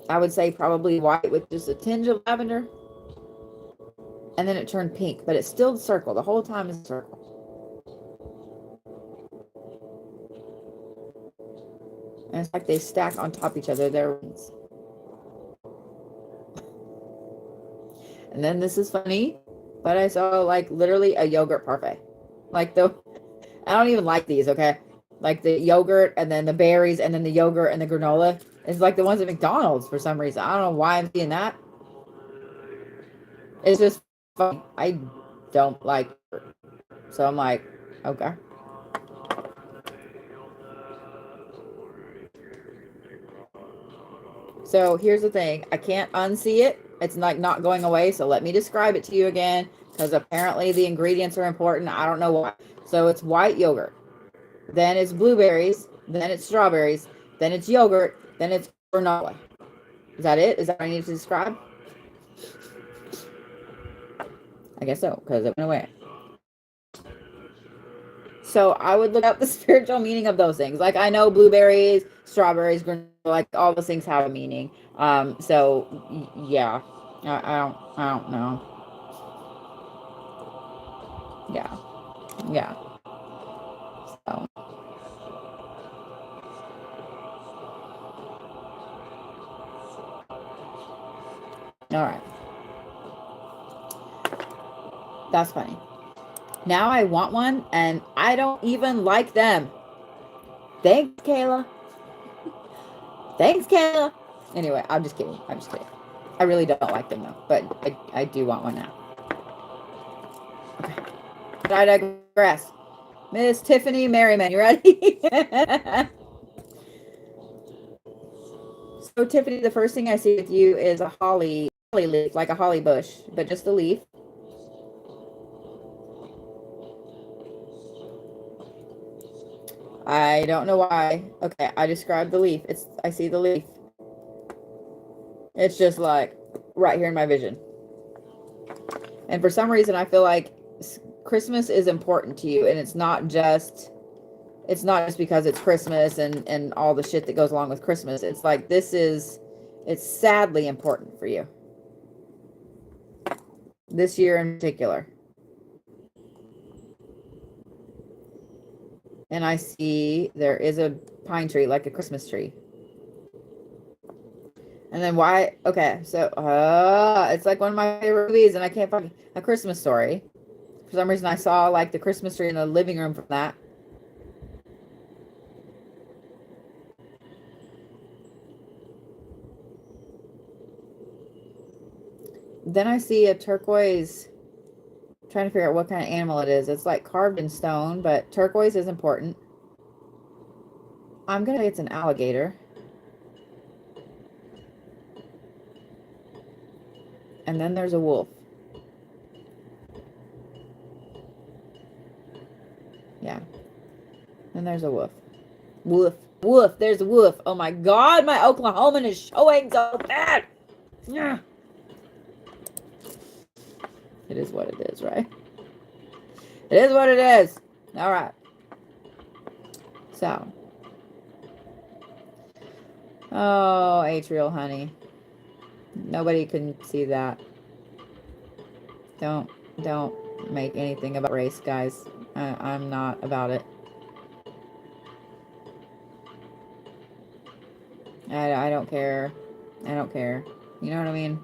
I would say probably white with just a tinge of lavender. And then it turned pink, but it's still the circle. The whole time is a circle. And it's like they stack on top of each other, their wings. And then this is funny, but I saw like literally a yogurt parfait. Like I don't even like these, okay? Like the yogurt and then the berries and then the yogurt and the granola. It's like the ones at McDonald's for some reason. I don't know why I'm seeing that. It's just funny. I don't like it. So I'm like, okay. So here's the thing. I can't unsee it. It's like not going away. So let me describe it to you again, because apparently the ingredients are important. I don't know why. So it's white yogurt. Then it's blueberries. Then it's strawberries. Then it's yogurt. Then it's granola. Is that it? Is that what I need to describe? I guess so, because it went away. So I would look up the spiritual meaning of those things. Like I know blueberries, strawberries, granola, like all those things have a meaning. So yeah, I don't know. Yeah, yeah. So all right, that's funny. Now I want one, and I don't even like them. Thanks, Kayla. Thanks, Kayla. Anyway, I'm just kidding. I'm just kidding. I really don't like them though, but I do want one now. Okay. But I digress. Miss Tiffany Merriman, you ready? So Tiffany, the first thing I see with you is a holly leaf, like a holly bush, but just a leaf. I don't know why. Okay, I described the leaf. I see the leaf. It's just like right here in my vision. And for some reason I feel like Christmas is important to you, and it's not just because it's Christmas and all the shit that goes along with Christmas. It's like it's sadly important for you. This year in particular. And I see there is a pine tree, like a Christmas tree. And then why? Okay, so it's like one of my favorite movies, and I can't find A Christmas Story. For some reason, I saw like the Christmas tree in the living room from that. Then I see a turquoise. I'm trying to figure out what kind of animal it is. It's like carved in stone, but turquoise is important. I'm gonna say it's an alligator. And then there's a wolf. Yeah. Then there's a wolf. Wolf. There's a wolf. Oh my God, my Oklahoman is showing so bad. Yeah. It is what it is, right? It is what it is. All right. So. Oh, Atrial, honey. Nobody can see that. Don't make anything about race, guys. I'm not about it. I don't care. I don't care. You know what I mean?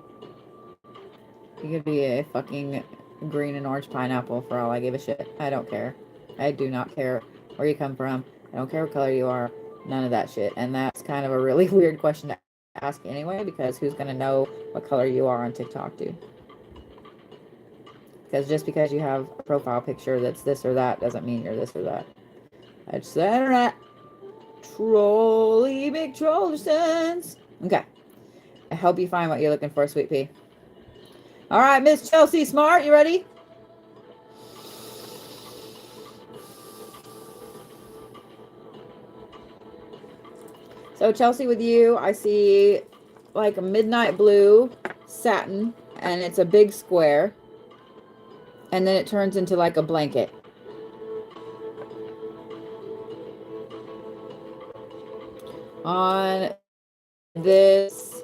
You could be a fucking green and orange pineapple for all I give a shit. I don't care. I do not care where you come from. I don't care what color you are. None of that shit. And that's kind of a really weird question to ask anyway, because who's going to know what color you are on TikTok, dude? Because just because you have a profile picture that's this or that doesn't mean you're this or that. It's the internet. Trolly big troll sense. Okay. I hope you find what you're looking for, sweet pea. All right, Miss Chelsea Smart, you ready? So Chelsea, with you, I see like a midnight blue satin, and it's a big square. And then it turns into like a blanket. On this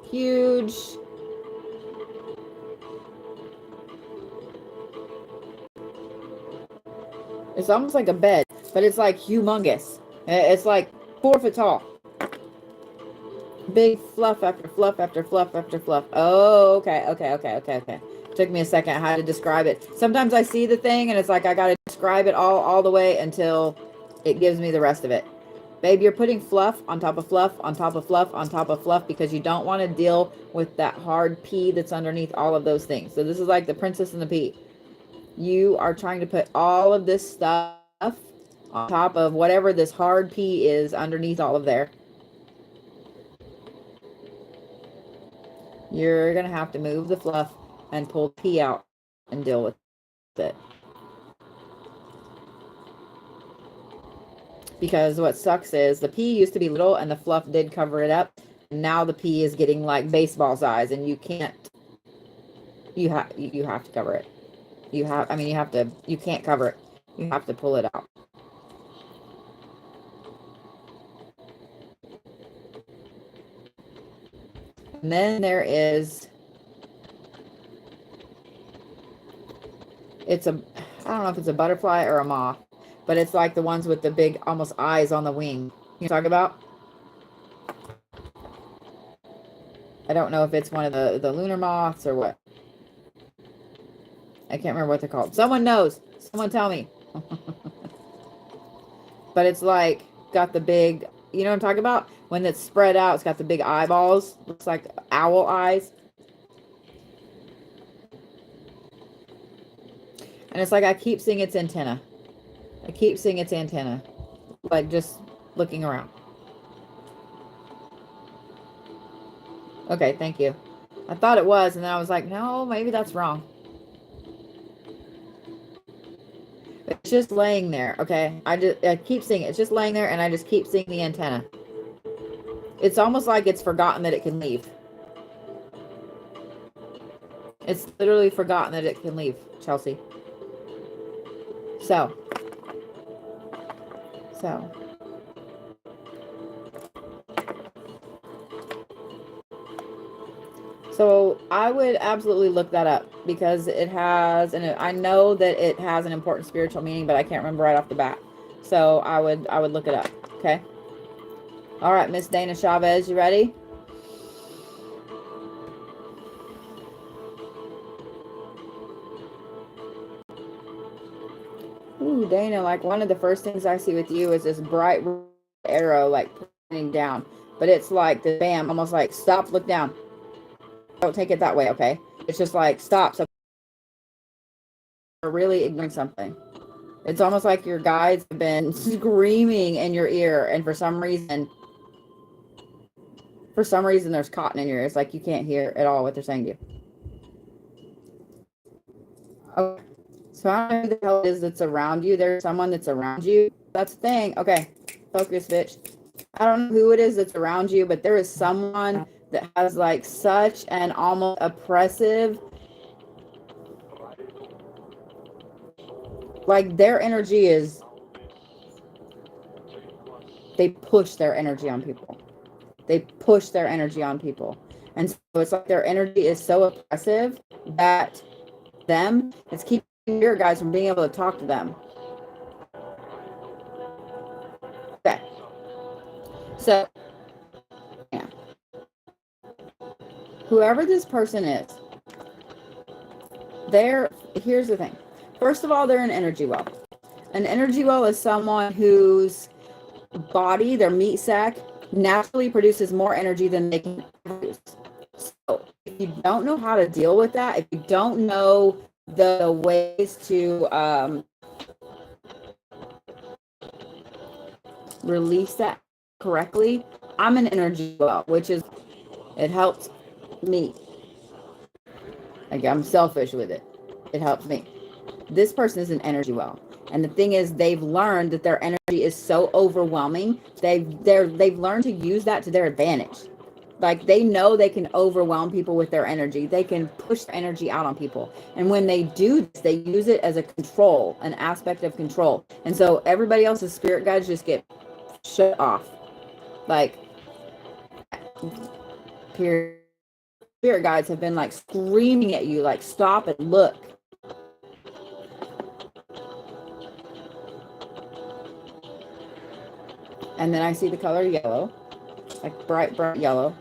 huge it's almost like a bed, but it's like humongous. It's like 4 foot tall. Big fluff after fluff after fluff after fluff. Oh, okay. Took me a second how to describe it. Sometimes I see the thing and it's like I gotta describe it all the way until it gives me the rest of it. Babe, you're putting fluff on top of fluff on top of fluff on top of fluff because you don't want to deal with that hard pea that's underneath all of those things. So this is like the princess and the pea. You are trying to put all of this stuff on top of whatever this hard pea is underneath all of there. You're going to have to move the fluff and pull the pea out and deal with it. Because what sucks is the pea used to be little and the fluff did cover it up. Now the pea is getting like baseball size and you can't, you have to cover it. You can't cover it. You have to pull it out. And then there is, I don't know if it's a butterfly or a moth, but it's like the ones with the big almost eyes on the wing. You talk about? I don't know if it's one of the lunar moths or what. I can't remember what they're called. Someone knows. Someone tell me. But it's like got the big, you know what I'm talking about? When it's spread out, it's got the big eyeballs. Looks like owl eyes. And it's like I keep seeing its antenna. I keep seeing its antenna. Like just looking around. Okay, thank you. I thought it was, and then I was like, no, maybe that's wrong. It's just laying there, okay? I keep seeing it. It's just laying there, and I just keep seeing the antenna. It's almost like it's forgotten that it can leave. It's literally forgotten that it can leave, Chelsea. So. So I would absolutely look that up because it has, and I know that it has an important spiritual meaning, but I can't remember right off the bat. So I would look it up. Okay. All right, Miss Dana Chavez, you ready? Ooh, Dana, like one of the first things I see with you is this bright arrow like pointing down, but it's like the bam, almost like stop, look down. Don't take it that way, okay? It's just like stop. So you're really ignoring something. It's almost like your guides have been screaming in your ear, and for some reason there's cotton in your ear. It's like you can't hear at all what they're saying to you. Okay. So I don't know who the hell it is that's around you. There's someone that's around you. That's the thing. Okay. Focus, bitch. I don't know who it is that's around you, but there is someone that has like such an almost oppressive, like their energy is, they push their energy on people. They push their energy on people. And so it's like their energy is so oppressive that it's keeping your guys from being able to talk to them. Okay. So, yeah. Whoever this person is, here's the thing. First of all, they're an energy well. An energy well is someone whose body, their meat sac, naturally produces more energy than they can produce. So if you don't know how to deal with that, if you don't know the ways to release that correctly, I'm an energy well, which is, it helps me. Like I'm selfish with it. It helps me. This person is an energy well. And the thing is, they've learned that their energy is so overwhelming. They've learned to use that to their advantage. Like they know they can overwhelm people with their energy. They can push their energy out on people. And when they do this, they use it as a control, an aspect of control. And so everybody else's spirit guides just get shut off. Like, spirit guides have been like screaming at you, like, stop and look. And then I see the color yellow, like bright yellow.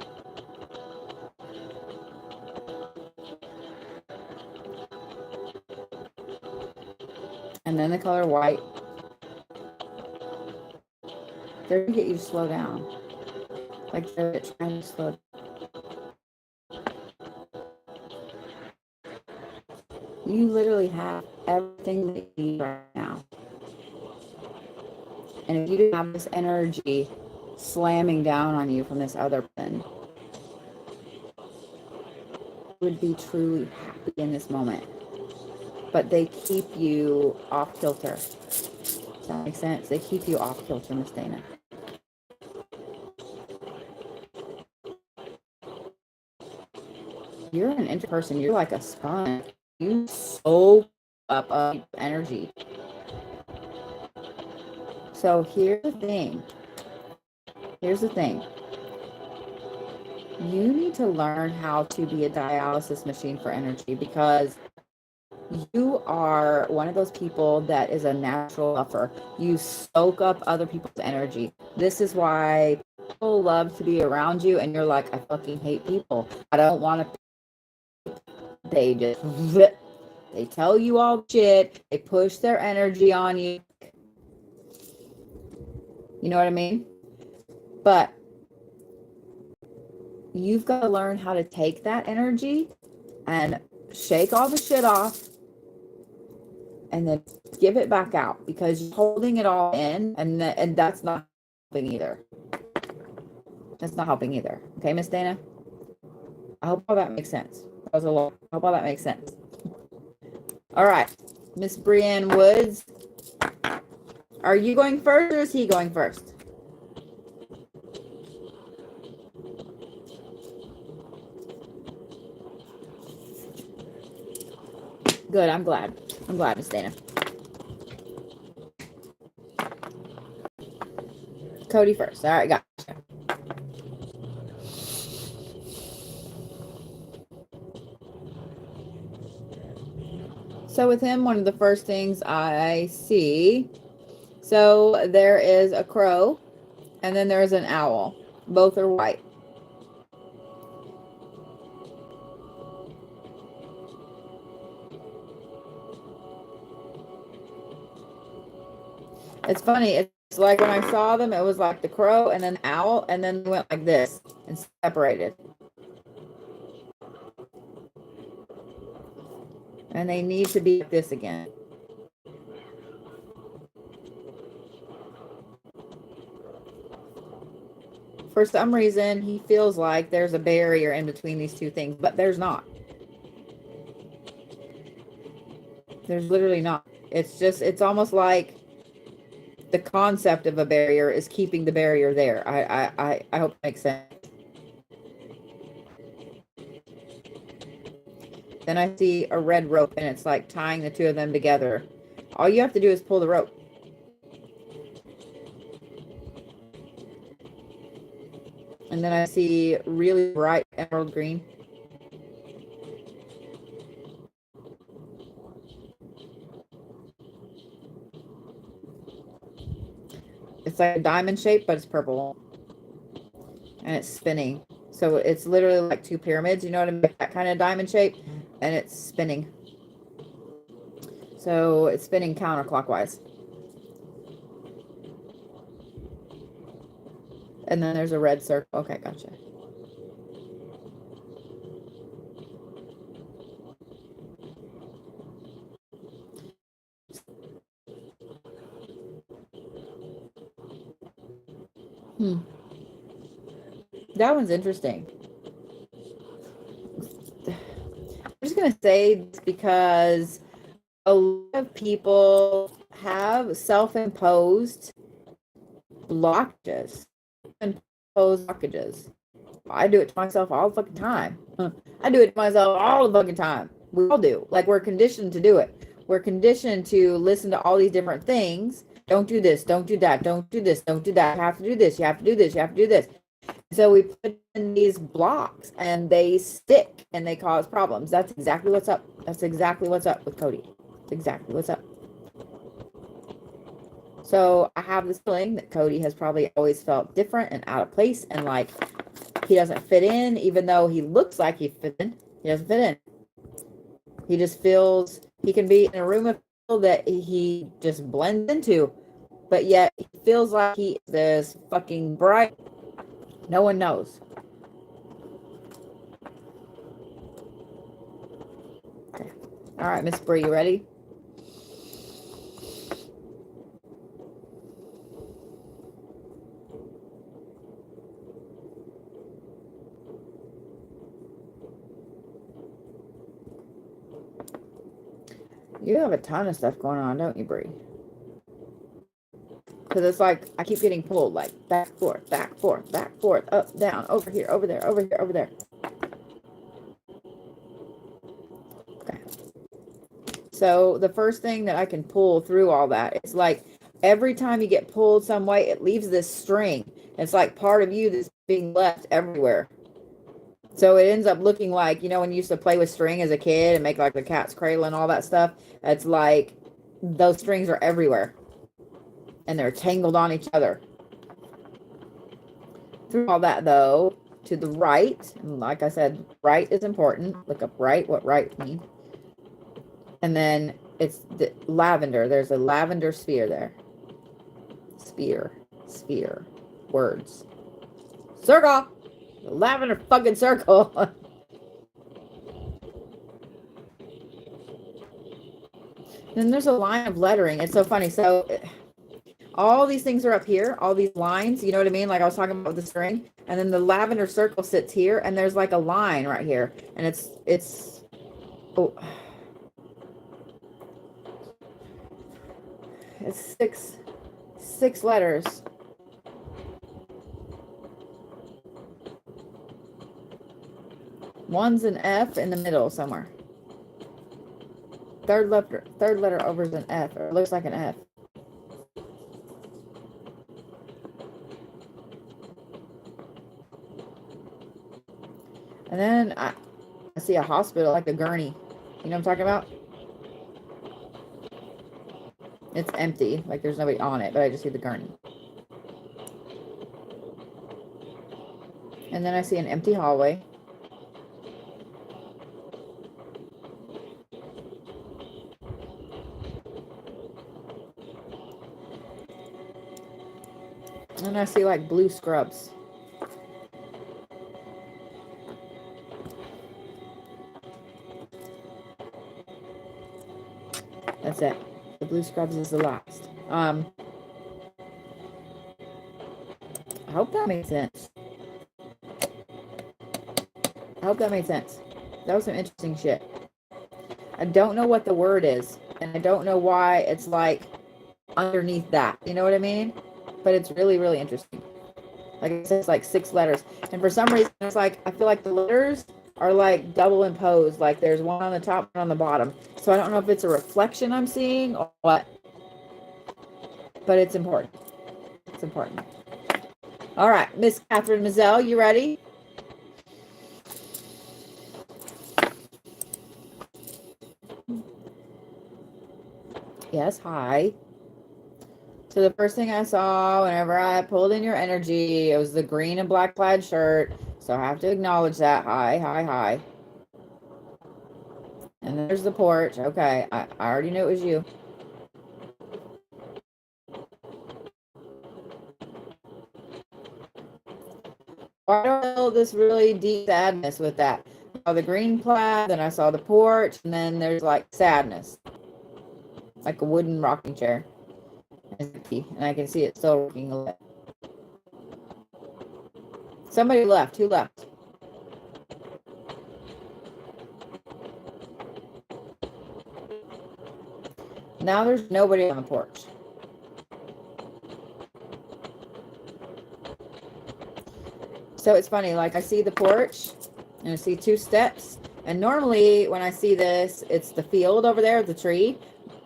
And then the color white. They're gonna get you to slow down. Like they're trying to slow down. You literally have everything that you need right now. And if you didn't have this energy slamming down on you from this other person, you would be truly happy in this moment. But they keep you off kilter. Does that make sense? They keep you off kilter, Miss Dana. You're an interperson. You're like a sponge. You soak up energy. So here's the thing. You need to learn how to be a dialysis machine for energy, because you are one of those people that is a natural buffer. You soak up other people's energy. This is why people love to be around you, and you're like, I fucking hate people. I don't want to. They just, they tell you all shit. They push their energy on you. You know what I mean? But you've got to learn how to take that energy and shake all the shit off and then give it back out, because you're holding it all in, and that's not helping either. That's not helping either. Okay, Miss Dana? I hope all that makes sense. That was a lot. I hope all that makes sense. All right, Miss Brianne Woods. Are you going first, or is he going first? Good, I'm glad. I'm glad, Miss Dana. Cody first. All right, gotcha. So with him, one of the first things I see, so there is a crow, and then there's an owl. Both are white. It's funny. It's like when I saw them, it was like the crow and then the owl, and then they went like this and separated. And they need to be like this again. For some reason, he feels like there's a barrier in between these two things, but there's not. There's literally not. It's just, it's almost like the concept of a barrier is keeping the barrier there. I hope it makes sense. Then I see a red rope, and it's like tying the two of them together. All you have to do is pull the rope. And then I see really bright emerald green. It's like a diamond shape, but it's purple. And it's spinning. So it's literally like two pyramids, you know what I mean? That kind of diamond shape. And it's spinning. So it's spinning counterclockwise. And then there's a red circle. Okay, gotcha. That one's interesting. I'm just going to say this because a lot of people have self-imposed blockages. I do it to myself all the fucking time. I do it to myself all the fucking time. We all do. Like, we're conditioned to do it. We're conditioned to listen to all these different things. Don't do this. Don't do that. Don't do this. Don't do that. You have to do this. You have to do this. You have to do this. So we put in these blocks, and they stick, and they cause problems. That's exactly what's up. That's exactly what's up with Cody. That's exactly what's up. So I have this feeling that Cody has probably always felt different and out of place, and like he doesn't fit in, even though he looks like he fits in. He doesn't fit in. He just feels he can be in a room of people that he just blends into, but yet he feels like he is this fucking bright. No one knows. Okay. All right, Miss Bree, you ready? You have a ton of stuff going on, don't you, Bree? Because it's like I keep getting pulled, like back, forth, back, forth, back, forth, up, down, over here, over there, over here, over there. Okay. So the first thing that I can pull through all that is like every time you get pulled some way, it leaves this string. It's like part of you that's being left everywhere. So it ends up looking like, you know, when you used to play with string as a kid and make like the cat's cradle and all that stuff, it's like those strings are everywhere and they're tangled on each other. Through all that, though, to the right, and like I said, right is important. Look up right, what right means. And then it's the lavender. There's a lavender sphere there. Sphere, words. Circle! The lavender fucking circle. Then there's a line of lettering. It's so funny. So all these things are up here, all these lines, you know what I mean? Like I was talking about with the string, and then the lavender circle sits here, and there's like a line right here, and it's oh, it's six letters. One's an F in the middle somewhere. Third letter over is an F, or it looks like an F. And then I see a hospital, like a gurney. You know what I'm talking about? It's empty, like there's nobody on it, but I just see the gurney. And then I see an empty hallway. And I see like blue scrubs. That's it. The blue scrubs is the last. I hope that made sense. I hope that made sense. That was some interesting shit. I don't know what the word is, and I don't know why it's like underneath that. You know what I mean? But it's really, really interesting. Like it says like 6 letters. And for some reason, it's like, I feel like the letters are like double imposed. Like there's one on the top, one on the bottom. So I don't know if it's a reflection I'm seeing or what. But it's important. It's important. All right, Miss Catherine Mazel, you ready? Yes, hi. So the first thing I saw whenever I pulled in your energy, it was the green and black plaid shirt. So I have to acknowledge that. Hi, hi, hi. And there's the porch. Okay, I already knew it was you. I don't know this really deep sadness with that. I saw the green plaid, then I saw the porch, and then there's like sadness. Like a wooden rocking chair. And I can see it still working a little. Somebody left. Who left? Now there's nobody on the porch. So it's funny, like I see the porch and I see 2 steps. And normally when I see this, it's the field over there, the tree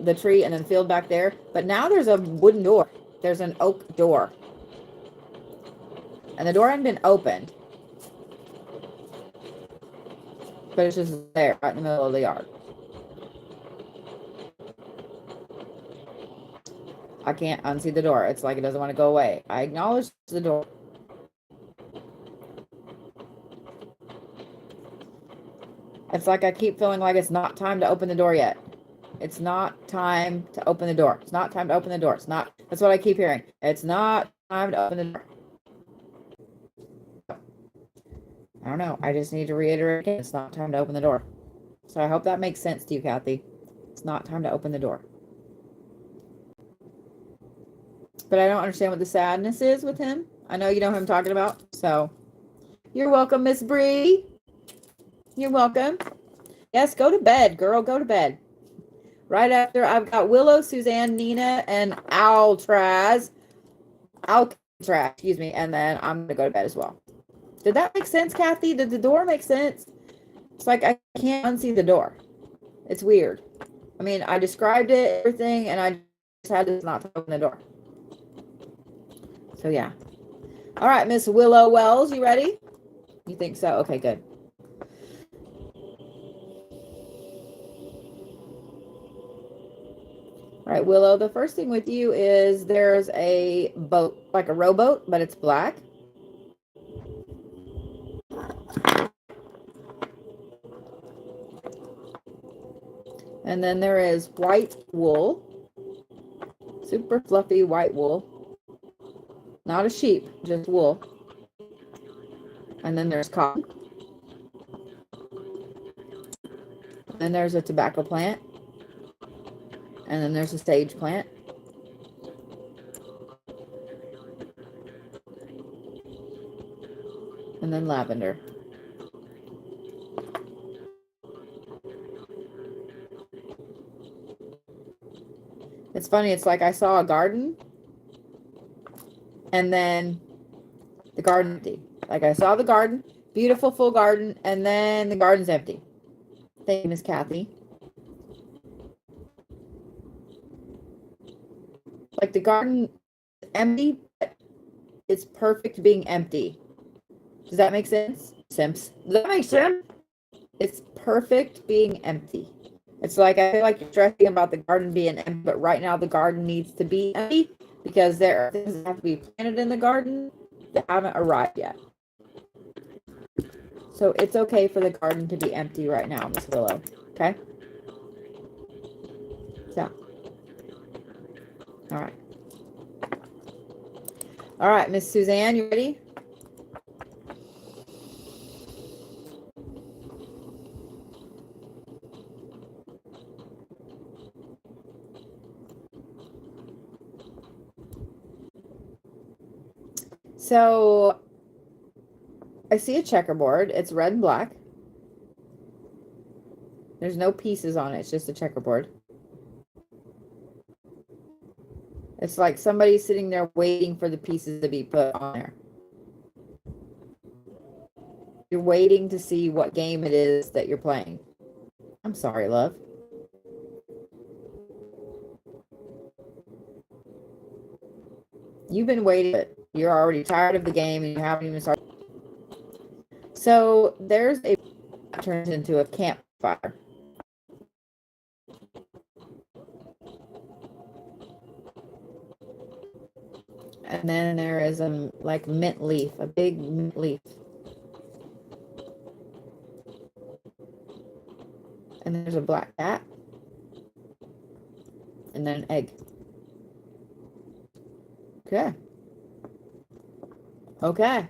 and then the field back there. But now there's a wooden door. There's an oak door. And the door hadn't been opened. But it's just there, right in the middle of the yard. I can't unsee the door. It's like it doesn't want to go away. I acknowledge the door. It's like I keep feeling like it's not time to open the door yet. It's not time to open the door. It's not time to open the door. It's not. That's what I keep hearing. It's not time to open the door. I don't know. I just need to reiterate again. It's not time to open the door. So I hope that makes sense to you, Kathy. It's not time to open the door. But I don't understand what the sadness is with him. I know you know who I'm talking about. So you're welcome, Miss Bree. You're welcome. Yes, go to bed, girl. Go to bed. Right after I've got Willow, Suzanne, Nina, and Alcatraz, excuse me, and then I'm gonna go to bed as well. Did that make sense, Kathy? Did the door make sense? It's like I can't unsee the door. It's weird. I mean, I described it, everything, and I just had to not open the door. So yeah. All right, Miss Willow Wells, you ready? You think so? Okay, good. All right, Willow, the first thing with you is there's a boat, like a rowboat, but it's black. And then there is white wool, super fluffy white wool. Not a sheep, just wool. And then there's cotton. And there's a tobacco plant. And then there's a sage plant. And then lavender. It's funny, it's like I saw a garden and then the garden empty. Like I saw the garden, beautiful full garden, and then the garden's empty. Thank you, Miss Kathy. Like the garden is empty, but it's perfect being empty. Does that make sense? Does that make sense? It's perfect being empty. It's like I feel like you're stressing about the garden being empty, but right now the garden needs to be empty because there are things that have to be planted in the garden that haven't arrived yet. So it's okay for the garden to be empty right now, Miss Willow. Okay? So. All right. All right, Miss Suzanne, you ready? So I see a checkerboard. It's red and black. There's no pieces on it. It's just a checkerboard. It's like somebody's sitting there waiting for the pieces to be put on there. You're waiting to see what game it is that you're playing. I'm sorry, love. You've been waiting, but you're already tired of the game and you haven't even started. So there's a turns into a campfire. And then there is a like mint leaf, a big mint leaf. And there's a black cat. And then an egg. Okay. Okay.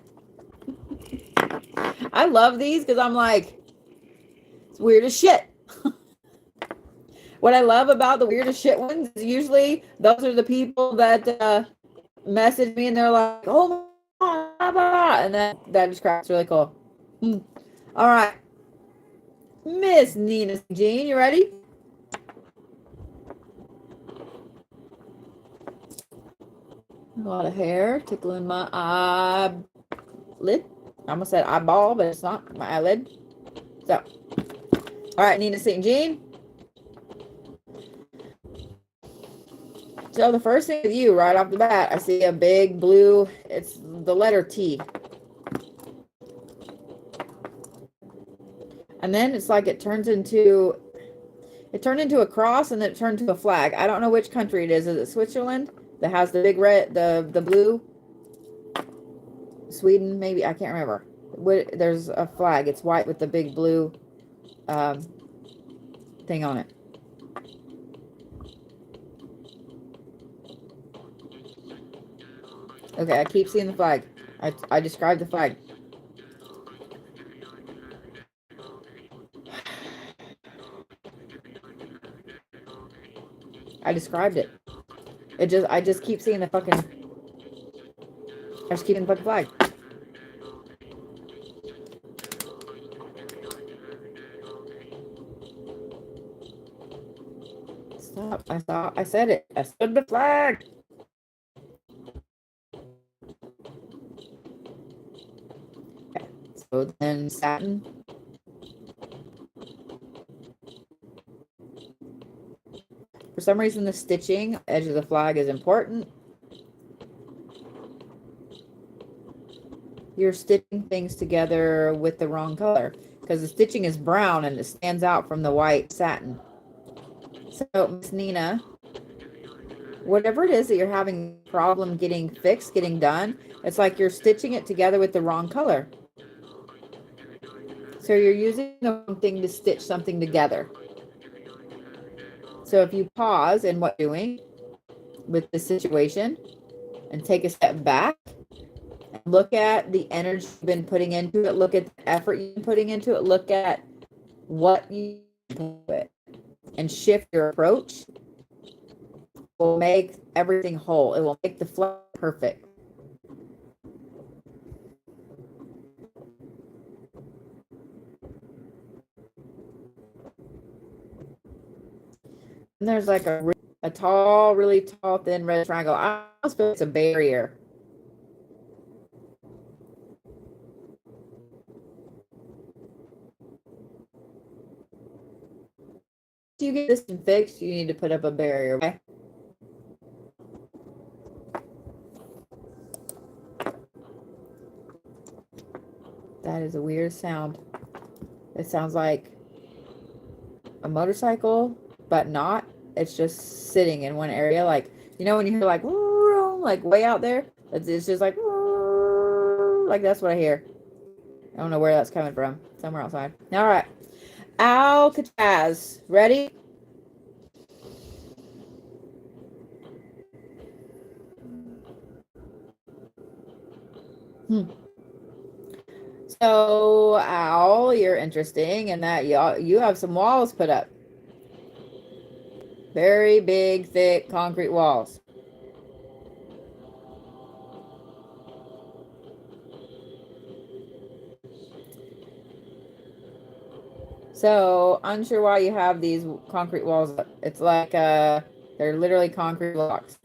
I love these because I'm like, it's weird as shit. What I love about the weird as shit ones is usually those are the people that message me and they're like, oh my God. And that just cracks really cool. All right. Miss Nina Jean, you ready? A lot of hair tickling my eyelid. I almost said eyeball, but it's not my eyelid. So, all right, Nina St. Jean. So the first thing with you, right off the bat, I see a big blue, it's the letter T. And then it's like it turned into a cross and then it turned to a flag. I don't know which country it is. Is it Switzerland that has the big red, the blue? Sweden, maybe, I can't remember. There's a flag. It's white with the big blue thing on it. Okay, I keep seeing the flag. I described the flag. I described it. I just keep seeing the fucking. I just keep seeing the fucking flag. Stop. I said it. I said the flag. Okay. So then satin. For some reason, the stitching edge of the flag is important. You're stitching things together with the wrong color because the stitching is brown and it stands out from the white satin. So, Miss Nina, whatever it is that you're having a problem getting fixed, getting done, it's like you're stitching it together with the wrong color. So you're using the wrong thing to stitch something together. So if you pause in what you're doing with the situation and take a step back and look at the energy you've been putting into it, look at the effort you've been putting into it, look at what you do it, and shift your approach, will make everything whole. It will make the flow perfect. And there's like a tall, really tall, thin red triangle. I almost feel it's a barrier. If you get this fixed, you need to put up a barrier, okay? That is a weird sound. It sounds like a motorcycle, but not. It's just sitting in one area. Like, you know, when you hear like way out there, it's just like that's what I hear. I don't know where that's coming from. Somewhere outside. All right. Alcatraz. Ready? So, Al, you're interesting in that you have some walls put up. Very big, thick concrete walls. So, unsure why you have these concrete walls up. It's like they're literally concrete blocks.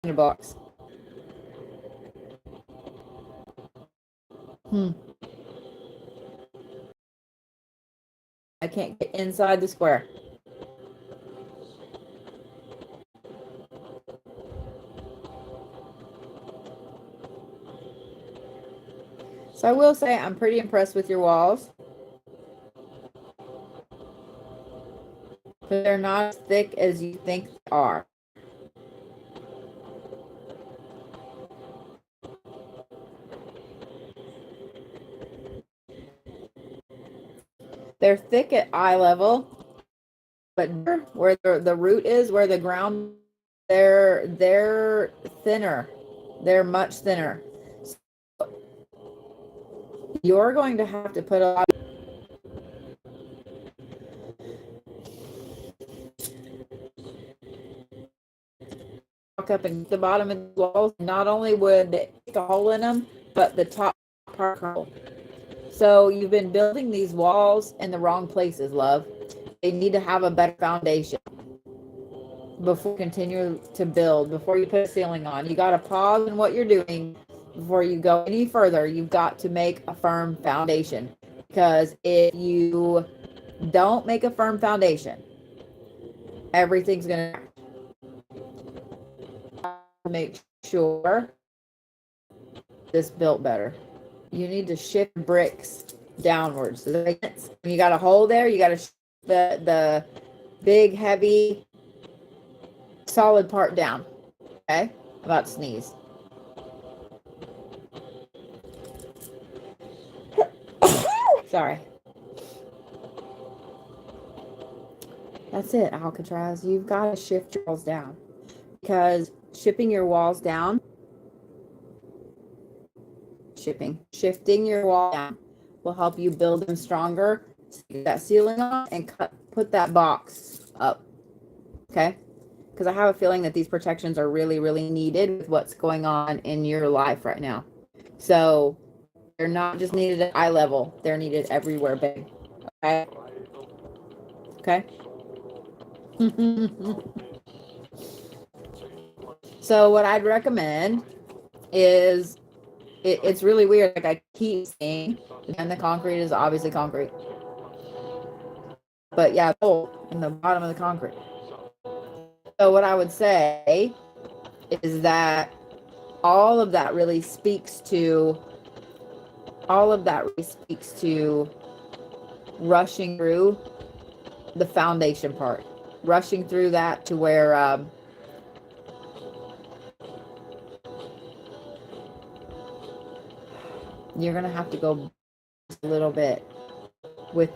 Blocks. I can't get inside the square. So I will say I'm pretty impressed with your walls. But they're not as thick as you think they are. They're thick at eye level, but where the root is, where the ground, they're thinner. They're much thinner. So you're going to have to put a lot up and the bottom of the walls. Not only would it make a hole in them, but the top part hole. So you've been building these walls in the wrong places, love. They need to have a better foundation before you continue to build, before you put a ceiling on. You got to pause in what you're doing before you go any further. You've got to make a firm foundation, because if you don't make a firm foundation, everything's going to make sure this built better. You need to shift bricks downwards. You got a hole there, you got to shift the big, heavy, solid part down. Okay? I'm about to sneeze. Sorry. That's it, Alcatraz. You've got to shift your walls down, because shifting your walls down will help you build them stronger, get that ceiling on, and put that box up. Okay? Because I have a feeling that these protections are really, really needed with what's going on in your life right now. So they're not just needed at eye level, they're needed everywhere, babe. Okay? Okay? So what I'd recommend is, it's really weird. Like I keep saying, and the concrete is obviously concrete. But yeah, hole in the bottom of the concrete. So what I would say is that all of that really speaks to rushing through the foundation part. Rushing through that to where you're going to have to go a little bit with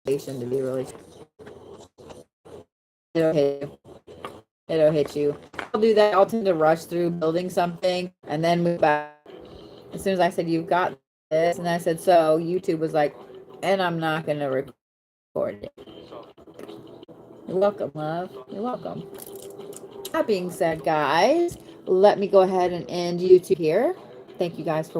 to be really. It'll hit you. I'll do that. I'll tend to rush through building something and then move back. As soon as I said, you've got this, and I said, so YouTube was like, and I'm not going to record it. You're welcome, love. You're welcome. That being said, guys, let me go ahead and end YouTube here. Thank you guys for